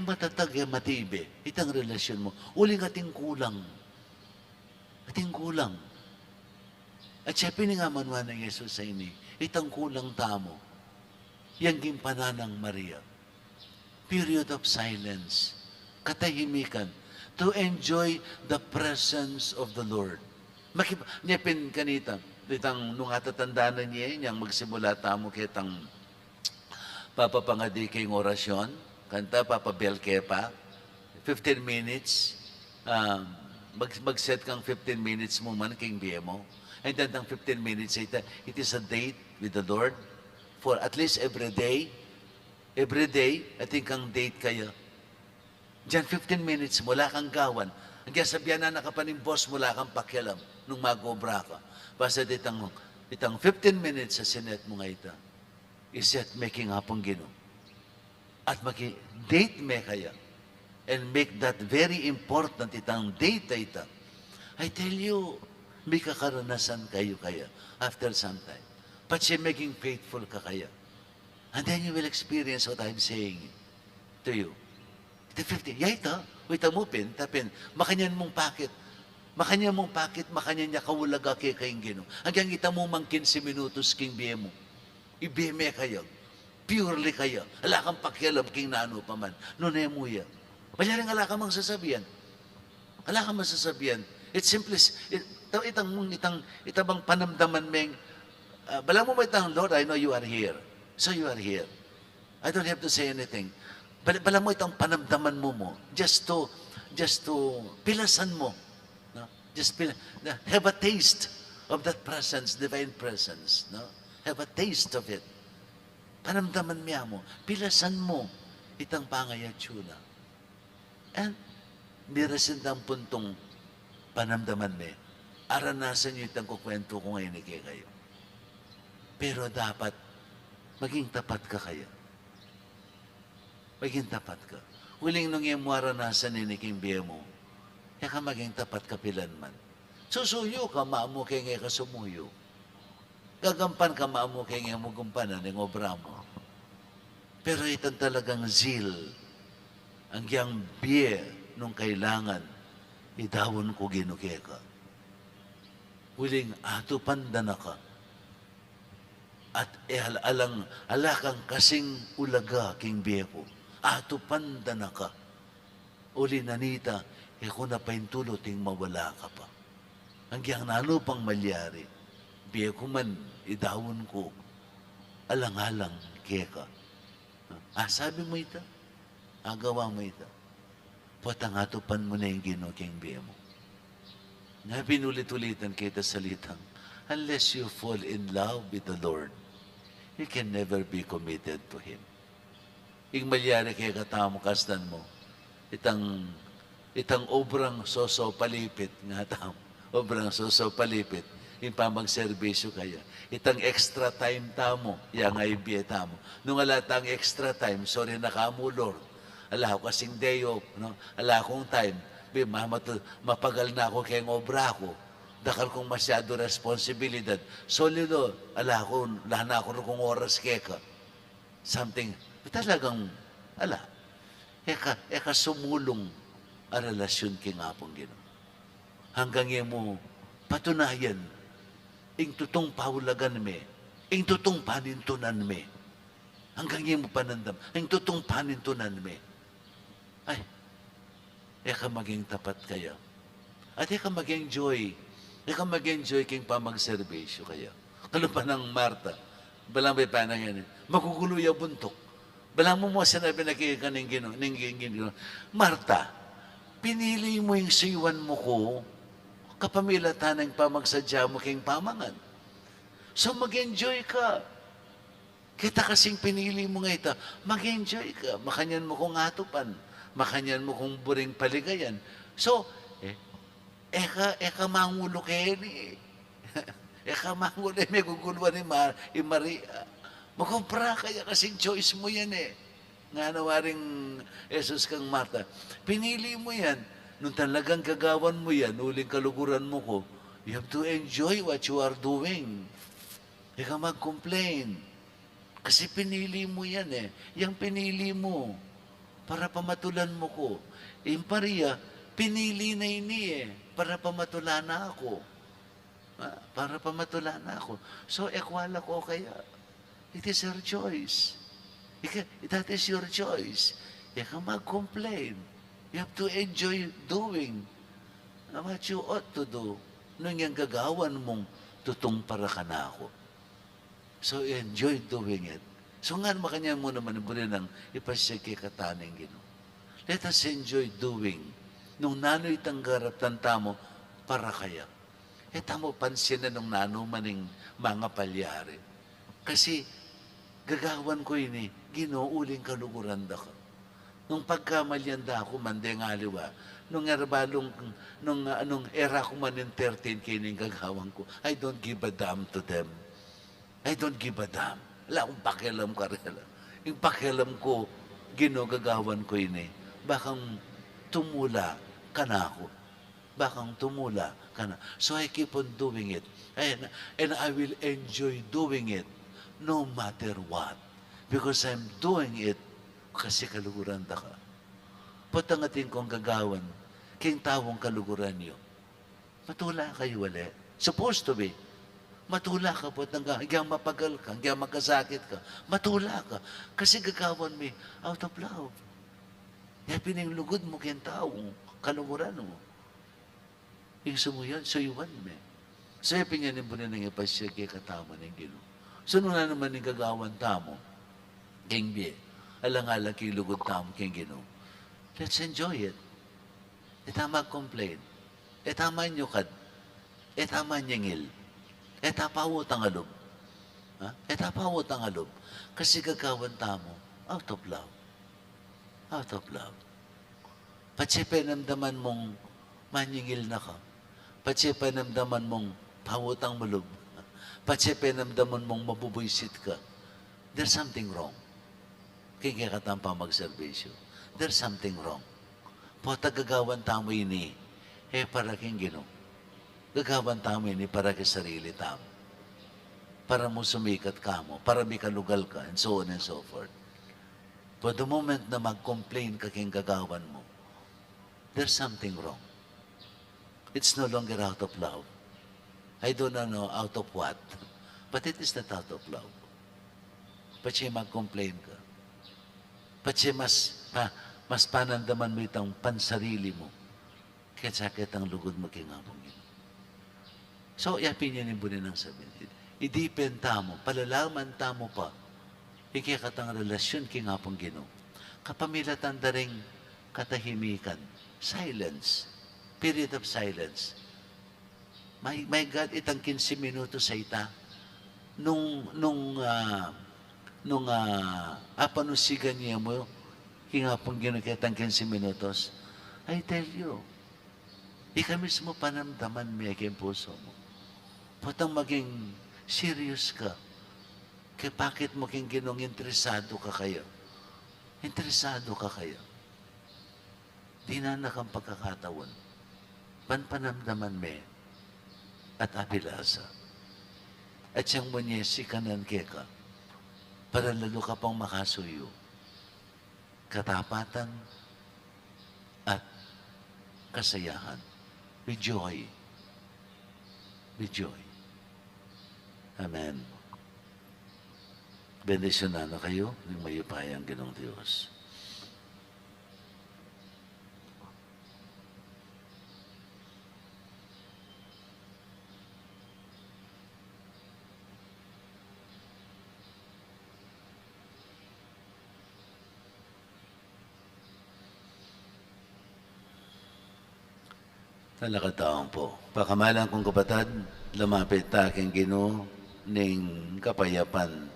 matatag, matibe. Itang relasyon mo. Uli ating kulang. Ating kulang. At siya piningamanwa ng Yesus sa ini. Itang kulang tamo. Yang gimpananang Maria. Period of silence. Katahimikan, to enjoy the presence of the Lord. Niya kanita, itang nung atatandaan niya, niyang magsimula tamo kitang papapangadi kayong orasyon, kanta, papabel pa, 15 minutes, mag-set kang 15 minutes mo man kayong biye mo, and then ang 15 minutes, it is a date with the Lord, for at least every day, ating kang date kayo. Diyan 15 minutes, wala kang gawan. Ang sabihan na nakapaning boss, wala kang pakialam nung mag-obra ka. Basta itang 15 minutes sa sinet mo nga ita, iset making up ang Ginoo. At date me kaya. And make that very important itang date ita. I tell you, may kakaranasan kayo kaya after some time. But siya making faithful ka kaya. And then you will experience what I'm saying to you. Ito 50. Yaita, wita mo tapin, makanyan mong pakit. Makanyan niya kawulaga kay kayong Ginoo. Hanggang ita mo mang 15 minutos king biye mo. Ibiyeme kayo. Purely kayo. Ala kang pakialam king naano pa man. Nunay mo ya. Mayaring ala ka mang sasabihan. Ala ka mang sasabihan. It's simply, itang panamdaman meng, bala mo itang, Lord, I know you are here. So you are here. I don't have to say anything. Bala mo itang panamdaman mo. Just to pilasan mo. No? Have a taste of that presence, divine presence. No? Have a taste of it. Panamdaman miya mo. Pilasan mo itang pangayatsuna. And nirasin ang puntong panamdaman me. Aranasan nyo itang kukwento ko ngayon kayo. Pero dapat maging tapat ka kaya. Maging tapat ka. Huling nung yung maranasan ni Niking biye mo, ka maging tapat ka pilan man. Susuyo ka, maamo kay nga kasumuyo. Gagampan ka, maamo kay nga mugumpanan ng obra mo. Pero itang talagang zeal, ang giyang biye nung kailangan, idawon ko ginuke ka. Huling ato pandana ka. At alakang kasing ulaga king biye ko. Ato pandana ka. Uli nanita, kung napaintulo ting mawala ka pa. Hanggang nalo pang malyari, biye ko man, idawon ko, alang-alang keka. Sabi mo ita, agawa mo ita. Potang atupan mo na yung Ginoo king biye mo. Nga pinulit-ulitan kita salitang, unless you fall in love with the Lord, you can never be committed to Him. Ing malyari kay katamo kastan mo, itang obrang soso palipit nga tamo, obrang soso palipit, yung pamagserbisyo kaya. Itang extra time tamo, yang ay biye tamo. Nung alatang extra time, sorry na kamo Lord, ala ko kasing day off, no? Ala kong time, mapagal na ako kay obra ko, dakal kong masyado responsibilidad. Solido, ala ko, lahan ako kong oras keka. Something, talagang, eka sumulong ang relasyon kay nga pong Ginoo. Hanggang yung mo, patunayan, ing tutong pahulagan me, ing tutong panintunan me. Hanggang yung mo panandam, ing tutong panintunan me. Ay, eka maging tapat kaya. At eka mag-enjoy kayong pamagserbisyo kaya. Kalupa ng Marta, balang may panang yan, magugulo yung buntok. Balang mo sinabi na kaya ka ng Ginoo, Marta, pinili mo yung siwan mo ko, kapamilatan ng pamagsadya mo kayong pamangan. So mag-enjoy ka. Kita kasing pinili mo nga ito, mag-enjoy ka. Makanyan mo kung atupan. makanyan mo kung buring paligayan. So, eka mangulo kayo ni. Eka mangulo, may guguluhan ni Maria. Makumpra kaya kasing choice mo yan eh. Nga nawaring Jesus kang Marta. Pinili mo yan. Nung talagang gagawan mo yan, uling kaluguran mo ko, you have to enjoy what you are doing. Ika mag-complain. Kasi pinili mo yan eh. Yang pinili mo para pamatulan mo ko. Yung Maria, pinili na ini eh. Para pamatulan na ako. Para pamatulan na ako. So, ekwala ko kaya. It is your choice. That is your choice. Ika mag-complain. You have to enjoy doing what you ought to do. Nung yung gagawan mong tutong para ka na ako. So, enjoy doing it. So, nga makanya mo naman ng ipasya kataning Ginoo. Let us enjoy doing. Nung nano'y tanggarap tamo para kaya. Tamo pansin na nung nano maning mga palyari. Kasi, gagawan ko ini, Ginoo, uling kaluguran da ka. Nung pagkamalyanda ako, mande nga liwa, nung erabalong, nung era ko man in 13 kining gagawang ko, I don't give a damn to them. I don't give a damn. Wala akong pakialam ka rin. Yung pakialam ko, ginogagawan ko ini. Bakang tumula ka na ako. Bakang tumula ka na. So I keep on doing it. And I will enjoy doing it no matter what. Because I'm doing it kasi kaluguran da ka. Patangatin kong gagawan, king tawong kaluguran niyo. Matula kayo wala. Supposed to be. Matula ka po, hanggang mapagal ka, hanggang magkasakit ka. Matula ka. Kasi gagawan mo out of love. Kaya pininglugod mo kayong taong kaluguran mo. Yung sumuyan, suyuan mo. So, pinyanin mo na ng ipasya kaya katama ng Ginoo. So, nung na naman yung gagawan tamo, king biye, alang-alang kilugod tamo king Ginoo. Let's enjoy it. Tama complain. Tama nyukad. Tama nyengil. Tapawot ang alob. Tapawot ang alob. Kasi gagawan tamo, out of love. Out of love. Patsi penamdaman mong manyingil na ka. Patsi penamdaman mong pawot ang malob. Patsi penamdaman mong mabubuysit ka. There's something wrong. Kaya katampa magservisyo. There's something wrong. Po tagagawan tamo ini, para king Ginoo. Gagawan tamo ini para kay sarili tamo. Para mo sumikat ka mo, para may kalugal ka, and so on and so forth. But the moment na mag-complain ka king gagawan mo, there's something wrong. It's no longer out of love. I don't know out of what, but it is not out of love. Patsi mag-complain ka. Patsi mas panandaman mo itang pansarili mo, kaya sakit ang lugod mo kingapong Ginoo. So, yapin niya ni Bunin ang sabihin. Idipen tamo, palalaman tamo pa, ikikatang relasyon kingapong Ginoo. Kapamilatan da ring katahimikan, silence, period of silence. My God, itang 15 minuto sa ita, apanusigan niya mo, kingapong Ginoo kitang 15 minutos, I tell you, ika mismo panamdaman mo yung puso mo. Patang maging serious ka. Kaya bakit mo king Ginoong interesado ka kayo? Interesado ka kayo. Di na nakang pagkakatawan. Panpanamdaman me at apilasa. At siyang munyesi kanan keka para lalo ka pang makasuyo. Katapatan at kasayahan. With joy. With joy. Amen. Bendisyonan na kayo ng mayupayang Ginoong Diyos. Talakataon po. Pakamalan kong kapatad, lumapit taking Ginoo ning kapayapan,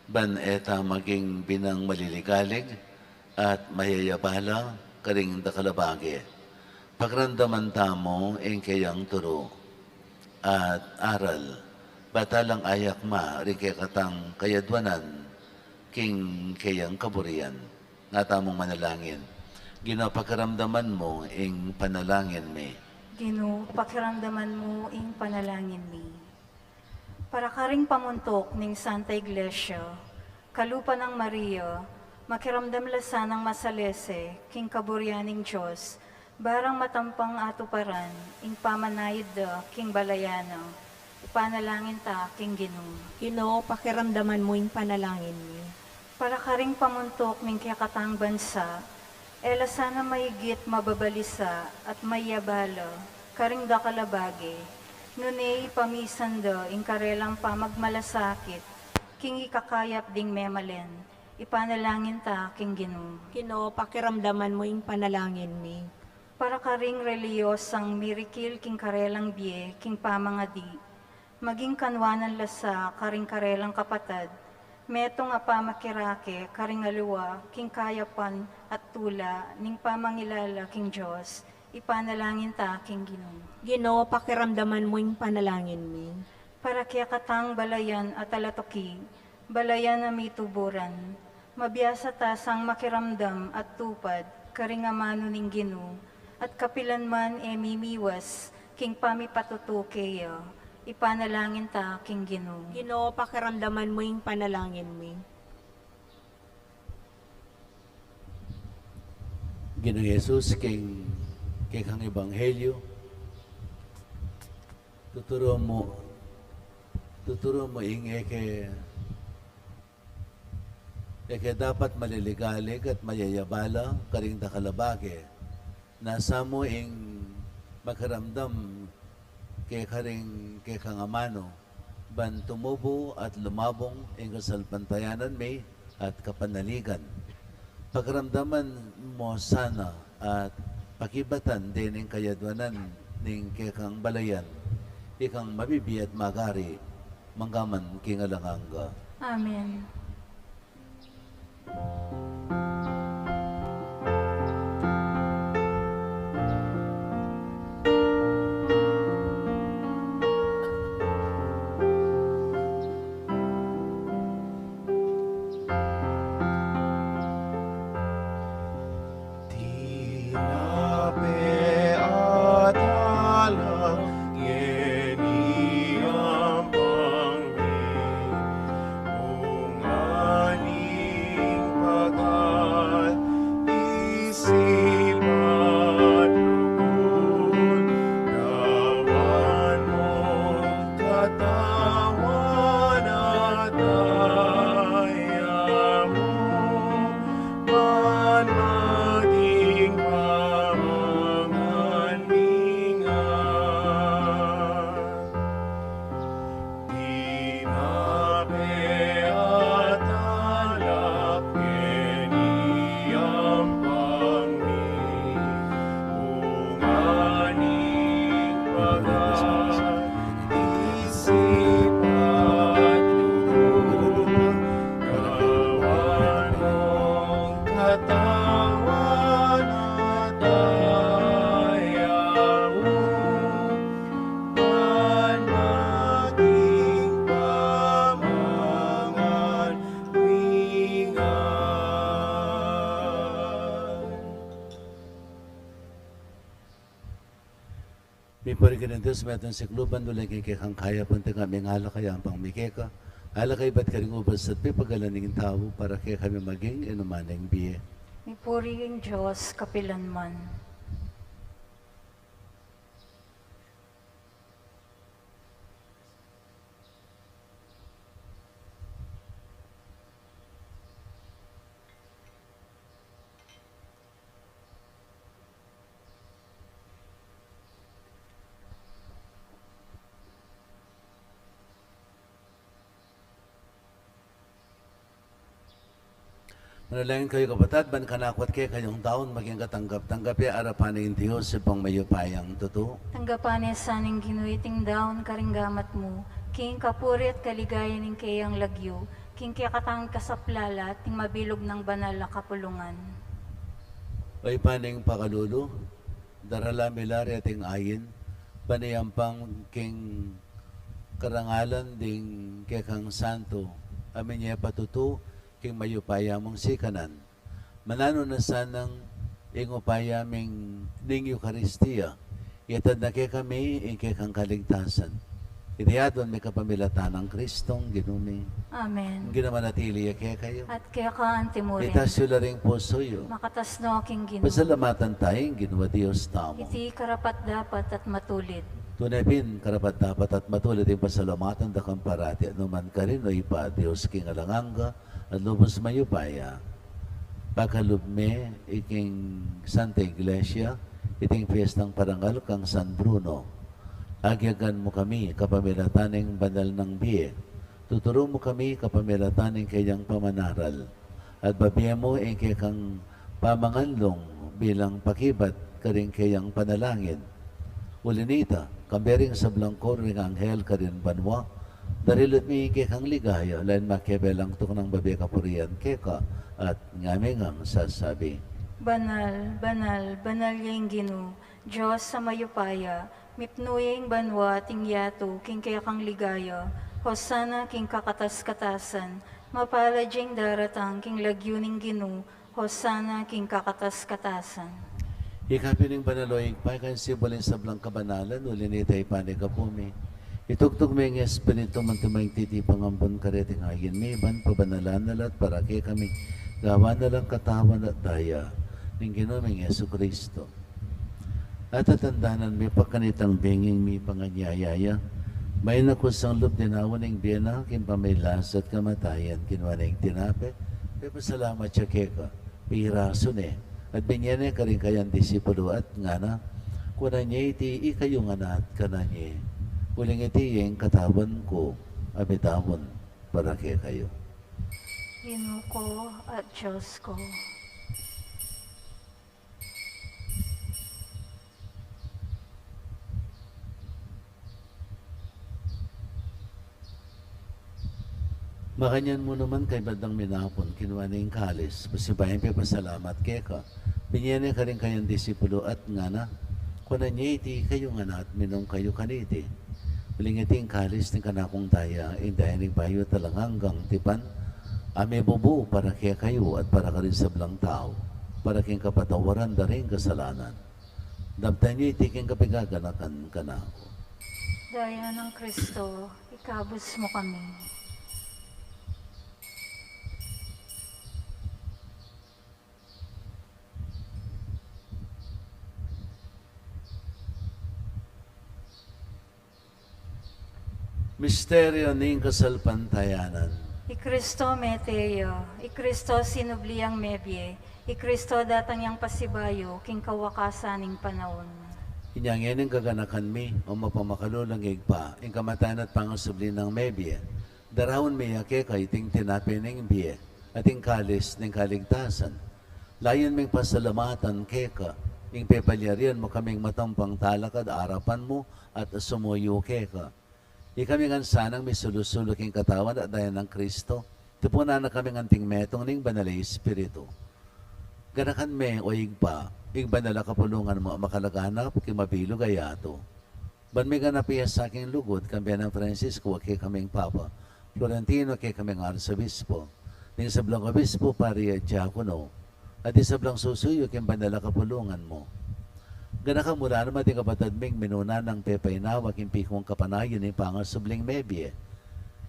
ban eta maging binang malilikalig at mayayabala karing dakalabage. Pagrandaman tamo ing kayang turo at aral. Batalang ayak ma rin kay katang kayadwanan king kayang kaburian. Nga tamong manalangin. Ginoo pakiramdaman mo ing panalangin mi. Ginoo, pakiramdaman mo ing panalangin mi. Para karing pamuntok ning Santa Iglesia, kalupa ng Maria, makiramdam lasanang masalese, king kaburianing Diyos, barang matampang atuparan, ing pamanayid da, king balayana, ipanalangin ta, king Ginoo. Ginoo, pakiramdaman mo yung panalangin mo. Para karing pamuntok ning kayakatang bansa, ela sana mahigit mababalisa at mayabala, karing dakalabage, nunay pamisanda ing karelang pamagmalasakit, king ikakayap ding memalen, ipanalangin ta, king Ginoo. Ginoo, pakiramdaman mo yung panalangin mo. Para karing reliyosang mirikil king karelang biye, king pamangadi, maging kanwanan lasa karing karelang kapatad, metong apamakirake karing aluwa, king kayapan at tula, ning pamangilala king Diyos, ipanalangin ta, king Ginoo. Ginoo, pakiramdaman mo yung panalangin mo. Para kaya katang balayan at alatoki, balayan na may tuburan, mabiyasa tasang makiramdam at tupad, karing amano ning Ginoo, at kapilan man mimiwas, king pamipatutukeya, ipanalangin ta, king Ginoo. Ginoo, pakiramdaman mo yung panalangin mo. Ginoong Jesus, king kang ebanghelyo, tuturo mo ing eke dapat maliligalig at mayayabala karing dakalabage, nasa mo ing makaramdam kay kang amano, ban tumubo at lumabong ing kasalpantayanan may at kapanaligan. Pagramdaman mo sana at pakibatan din ing kayadwanan ning kang balayan, ikang mabibi at magari, manggaman kingalanganga. Amen. Piparigan ng Diyos, metong sikluban doon lagi kay kang kaya punta kami ng ala kaya ang pangmikeka. Ala kay ba't karing ubas at pipagalaningin tao para kaya kami maging inumanang biye. Ipuri ang Diyos, kapilan man. Manalangin kayo kabatad, ban kanakwat kayo kanyang taon, maging katanggap-tanggap ya arapan ng Diyos sa pang mayupayang totoo. Tanggapan niya saning ginuiting daon karinggamat mo, king kapuri at kaligaya ning kayang lagyo, king kaya katang kasaplala, ting mabilog ng banal na kapulungan. Oy paning pakalulu, darala milari ating ayin, paniyampang king karangalan ding kekang santo, amin niya patutu, king mayupaya mong sikanan. Manano na sanang ingupaya ming ning Eucharistia, yatad na ke kami, kekang kaligtasan. Itiyadon may kapamilatan ng Kristong ginumi. Amen. Ginamanatili ke kayo. At kaya ka antimurin, Itasyo la ring puso yo. makatasno aking Ginoo. Pasalamatan tayong ginawa Diyos tamo. Iti karapat dapat at matulid. Tunay karapat dapat at matulad yung pasalamatan da kang parati. Anuman ka rin o ipa, Diyos king alanganga, at lubos mayupaya. Pagkalubme, iking Santa Iglesia, iting piyestang parangal kang San Bruno. Agyagan mo kami, kapamilataning banal ng biye. Tuturo mo kami, kapamilataning kayang pamanaral. At babiya mo, kang pamanganlong bilang pakibat, karing kayang panalangin. Ulinita, kambering sa blangkor ng anghel karin banwa, darilot mi kang ligaya, lain makibelang tuk ng babi kapurian keka, at ngamingang sasabi. Banal, banal, banal yung Ginoo, Diyos sa mayupaya, mipnuyeng banwa ting yato, king kaya kang ligaya, hosana king kakatas-katasan, mapalajing daratang king lagyuning Ginoo, hosana king kakatas-katasan. Ikapining banaloy, paikan sibolin sa blang kabanalan, ulinitay panikapumi. Itugtog may ng Espiritu mantumayng titipang ambon kareting ayin, may iban pabanalan na lahat para kay kami, gawa na lang katawan at daya, ng ginuming Yesu Kristo. At tatandanan may pakanitang binging may panganyayaya, may nakusang loob dinawan ng biyana, kimpamilas at kamatayan, kinuha ng tinape, may pasalamat siya keka, piraso ne, at binyane ka rin kayang disipulo at nga na, kuna niya iti ikayo nga na at kananye, uling iti yung katawan ko, amitawon, para kay kayo. Ginoo ko at Diyos ko. Makanyan mo naman kay Badang Minapon, kinuha na yung kalis, pasibayan pa pasalamat kay ka. Binyane ka rin kayang disipulo at nga na, kuna niya iti kayo nga na at minong kayo kaniti. Uling iti yung kalis ni kanakong daya, indayan ng bayo talang hanggang tipan, ame bubu para kaya kayo at para ka rin sa blang tao, para kayong kapatawaran da rin kasalanan. Dabtan niyo iti kayong kapigaganakan ka na ako. Daya ng Kristo, ikabos mo kami. Misteryo ng kasalpantayanan. I Kristo meteo, I Kristo sinubliang mebye, I Kristo datang yang pasibayo, king kawakasaning panahon. Inyang ang gaganakan mi, o mapamakalulang igpa, ang kamatayan at pangasubli ng mebye. Darahon mi ake kay ting tinapin ng biye, at ang kalis ng kaligtasan. Layon ming pasalamatan keka, ing pepalyarian mo kaming matampang talakad arapan mo at sumuyo keka. Ikami nga sanang may sulusulok yung katawan at dayan ng Kristo. Tipunan na kami nganting metong ning banalay Espiritu. Ganakan me o igpa, igbanala kapulungan mo makalaganap kay mabilo gayato. Ban may ganapiya sa aking lugod, kambiyan ng Francisco, kay kaming Papa, Florentino, kay kaming Arsobispo, ning sablang Obispo, Paria, Diacono, at isablang susuyo, kay banala kapulungan mo. Ganaka mula naman di kapatid ming minuna ng pepaynawa kimpikong kapanayon ng pangasubling mebye.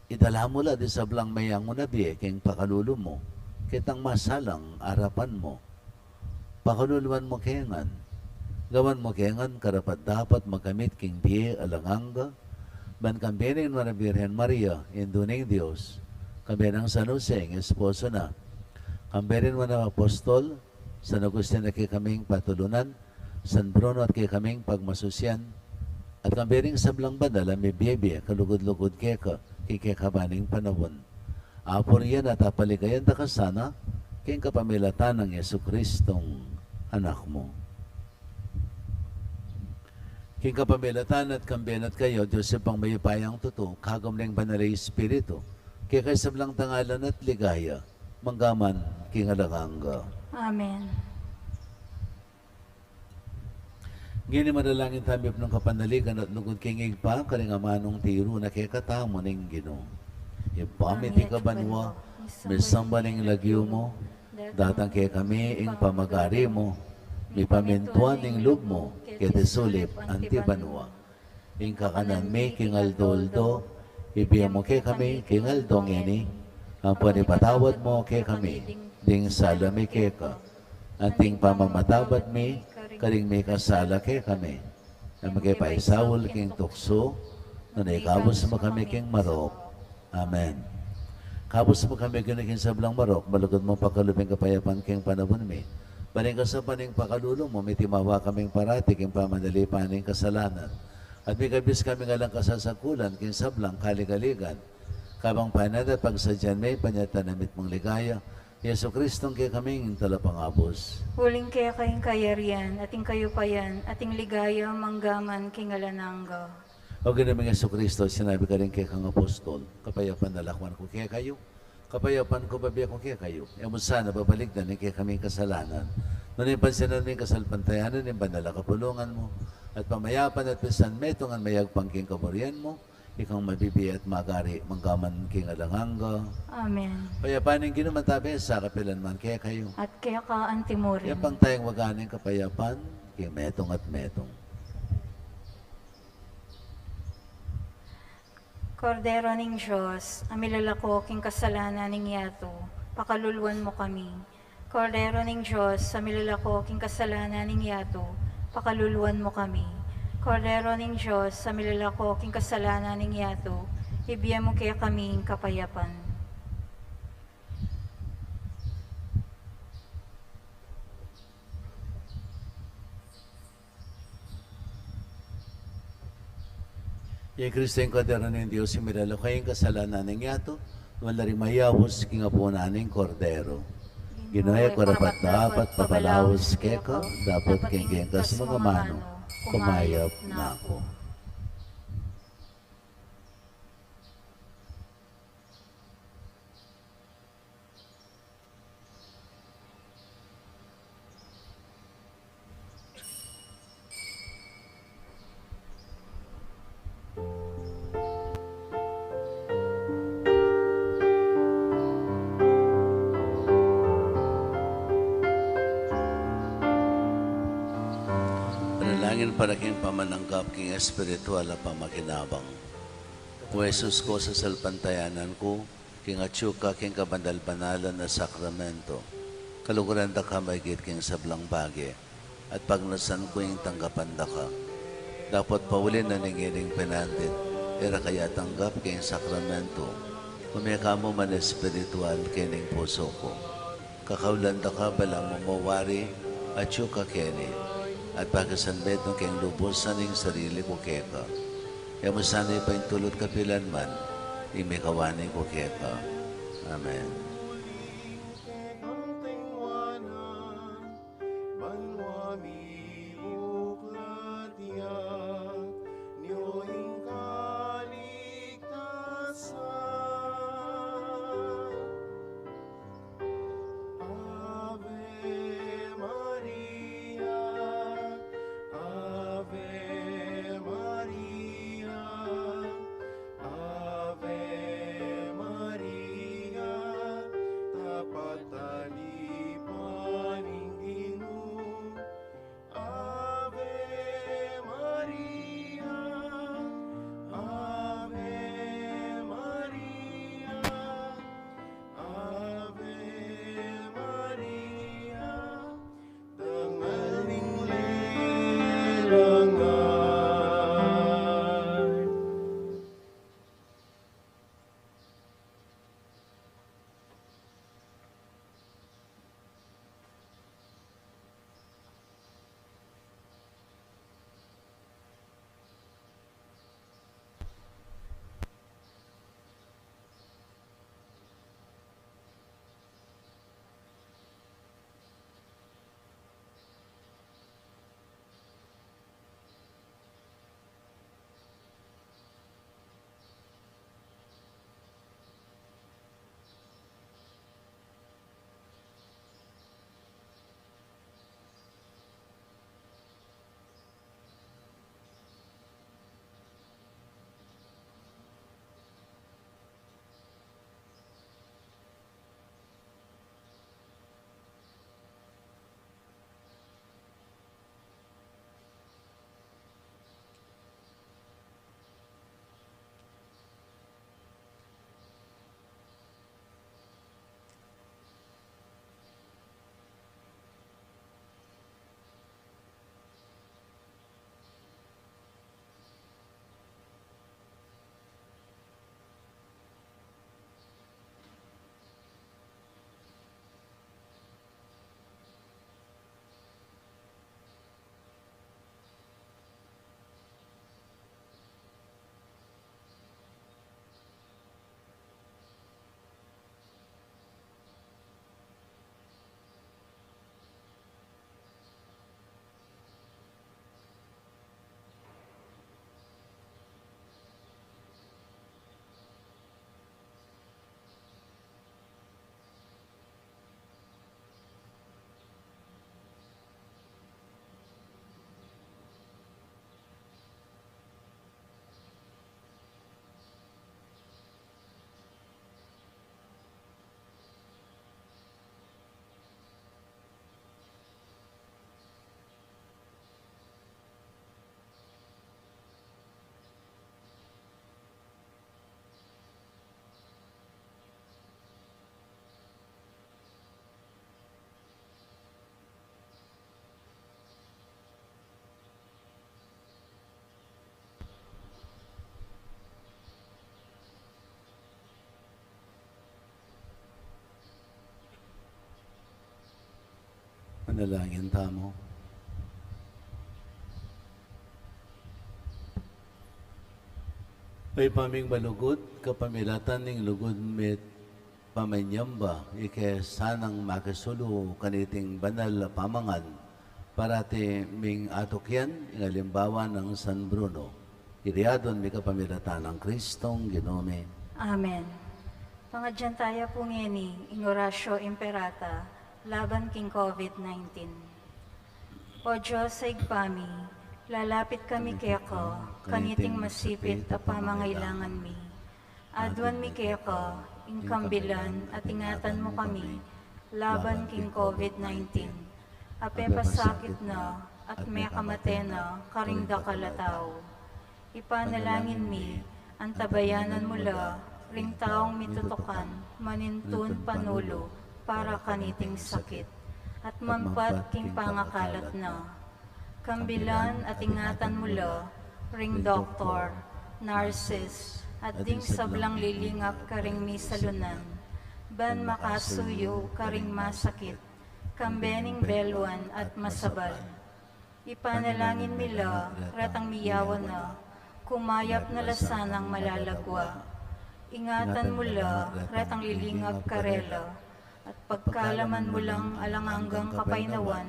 Idala mo la di sablang mayang mo na biye king pakalulo mo, kitang masalang arapan mo. Pakaluluan mo kengan, gawan mo kengan karapat dapat magamit king biye alanganga, ban kambining na Birhen Maria, induning Diyos, kambining San Jose, ang esposo na, kambining mo na apostol, San Agustin na kaming patulunan, San Bruno at kay kaming pagmasusyan, at kambiring sablang badala may biyebye, kalugod-lugod keka, kay kabaning panahon. Apor yan at apaligayan ta kasana, kay kapamilatan ng Yesu Kristong anak mo. Kay kapamilatan at kambiyan at kayo, Diyos pang mayupayang tuto, kagam ng banalay Espiritu, kay kay sablang tangalan at ligaya, manggaman king alanganga. Amen. Ngini manalangin tamip ng kapanaligan at lugod kingig pa, kalingamanong tiro na kay katamo ning Gino. Ipamit ikabanwa, misamba ning lagyo mo, datang kay kami ing pamagari mo, mi pamintuan ning lug mo, kay tisulip antibanwa. Ing kakanan mi kingaldo-aldo, ibiyam mo kay kami kingaldong ini, ang panipatawad mo kay kami, ding salami kay ka, anting pamamatawad mi, karing may kasala kay kami, na magkipaisawol king tukso, na naikabos mo kami king marok. Amen. Kabos mo kami kinikin sa blang marok, malugod mo pakalubing kapayapan king panabon mi. Paning kasapaning pakalulong mo, may timawa kaming parati king pamanali paning kasalanan. At may kabis kami nga lang kasasakulan king sablang kaligaligan. Kabang panada pagsadyan may panyatanamit mong ligaya, Yesu Kristong kay kaming talapangabos. Huling kaya kayong kayarian, ating kayo pa yan, ating ligaya, manggaman, kingalanangga. O ginaming Yesu Kristo, sinabi ka rin kay kang apostol, kapayapan na lakwan ko kaya kayo, kapayapan ko babiya ko kaya kayo. Emun sana babalik na kay kaming kasalanan. Nung pansinan may kasalpantayanan, yung banala kapulungan mo, at pamayapan at pisan metongan mayagpang king kaburian mo, ikang mabibi at magari, manggaman king alanganga. Amen. Payapanin ginumantabi sa kapilan man kaya kayo. At kaya ka antimurin. Yapang tayong waganing kapayapan, king metong at metong. Kordero ning Diyos, amilalako king kasalanan ning yato, pakaluluan mo kami. Kordero ning Diyos, amilalako king kasalanan ning yato, pakaluluan mo kami. Kordero ning Diyos, amilalako king kasalanan ning yato, ibigay mo kaya kaming kapayapan. Yung Kristo yung kadero ng Diyos, yung milalo kayong kasalanan ng yato, wala rin mayawos king apunan ng kordero. Ginoy ko rapat dapat papalawos keko, dapat king kas mga mano, kumayap na ako. Panalangin para king pamananggap king espiritual na pamakinabang. O Jesus ko sa salpantayanan ko, king atsyuka king kabandal-banalan na sakramento, kaluguran da ka maigit king sablang bagi, at pagnasan ko yung tanggapan da ka. Dapat paulin na ningiling pinandin, era kaya tanggap king sakramento, kumiyaka mo man espiritual kining puso ko. Kakaulan da ka balang mamawari, atsyuka kini, at pagkasanbet ng keng lubusan ng sarili ko keka. Kaya mo sana'y paintulot kapilan man, imikawanin ko keka. Amen. Panalangin tamo. May paming balugod, kapamilatan ning lugod met pamanyamba, ike sanang makisulo kaniting banal na pamangan, parati ming atukyan, ingalimbawa ng San Bruno. Iriadon mi kapamilatan ng Kristong Ginome. Amen. Pangadyan tayo po ngeni, in oratio imperata, laban king COVID-19. O Diyos sa igpami, lalapit kami keko, kaniting masipit a pamangailangan mi. Adwan mi keko, ingkambilan at ingatan mo kami, laban king COVID-19. Ape pasakit na, at may kamate na, karingda kalataw. Ipanalangin mi, ang tabayanan mula, ring taong mitutukan, manintun panulo, para kaniting sakit. At mampat king pangakalat na. Kambilan at ingatan mula, ring doktor, nurses, at ding sablang lilingap karing misalunan. Ban makasuyo karing masakit, kambening belwan at masabal. Ipanalangin mila, ratang miyawan na, kumayap na lasanang malalagwa. Ingatan mula, ratang lilingap karela, at pagkalaman mo lang alanganggang kapaynawan,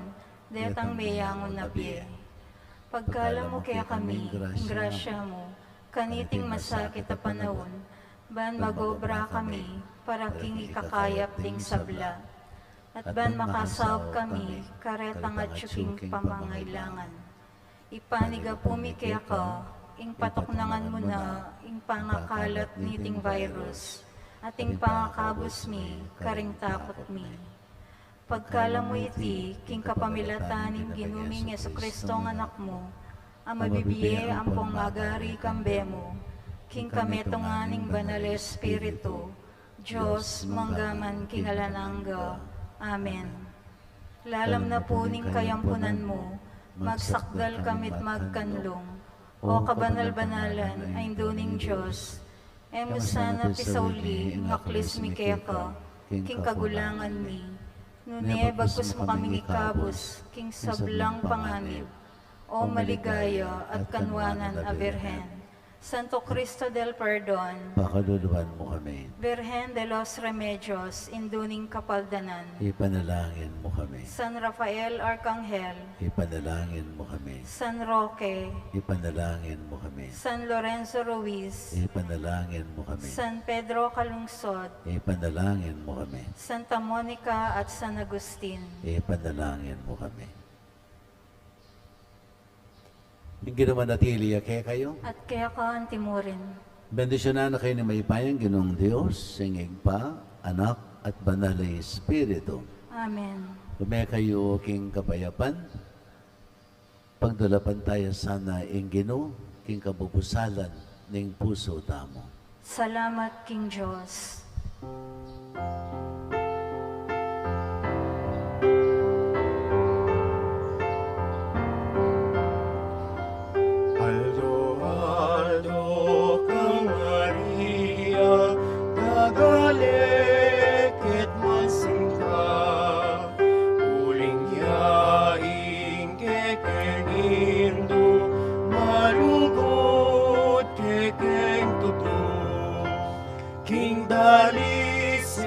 detang mayangon na biye. Pagkalam mo kaya kami, ang grasya mo, kaniting masakit na panahon, ban magobra kami, para king ikakayap ding sabla. At ban makasawag kami, karetang at syuking pamangailangan. Ipaniga pumi kaya ka, ing patuknangan mo na, ing pangakalat niting virus, at ing pangakabos mi, karing takot mi. Pagkalam mo iti, king kapamilataning ginuming Yesu Kristong anak mo, ang mabibiye ang pongagari kambe mo, king kametonganing banal Espiritu, Diyos manggaman kingalanangga. Amen. Lalam na puning kayampunan mo, magsakdal kamit magkanlong, o kabanal-banalan ay duning Diyos, emusana pisauli, ngaklis mi keka, king kagulangan mi, nune bagkus mo kaming ikabos, king sablang panganib, o maligaya at kanwanan a Birhen. Santo Cristo del Perdon, Pakaduluhan mo kami. Virgen de los Remedios, induning kapaldanan, Ipanalangin mo kami. San Rafael Arcangel, Ipanalangin mo kami. San Roque, Ipanalangin mo kami. San Lorenzo Ruiz, Ipanalangin mo kami. San Pedro Calungsod, Ipanalangin mo kami. Santa Monica at San Agustin. Ipanalangin mo kami. Hindi naman natili kaya kayo. At kaya ka ang timurin. Bendisyonan na kayo ni Maypayang Ginong Diyos, singing pa, anak at banal na Espiritu. Amen. Lumaya kayo king kapayapan. Pagdulapan tayo sana ing Ginoo, king kabubusalan ning puso tamo. Salamat, King Diyos. Aldo, Aldo, kang Maria, tagalekit masinta, uling yaing kekenindo, malugod kekeng tuto, king dalisip,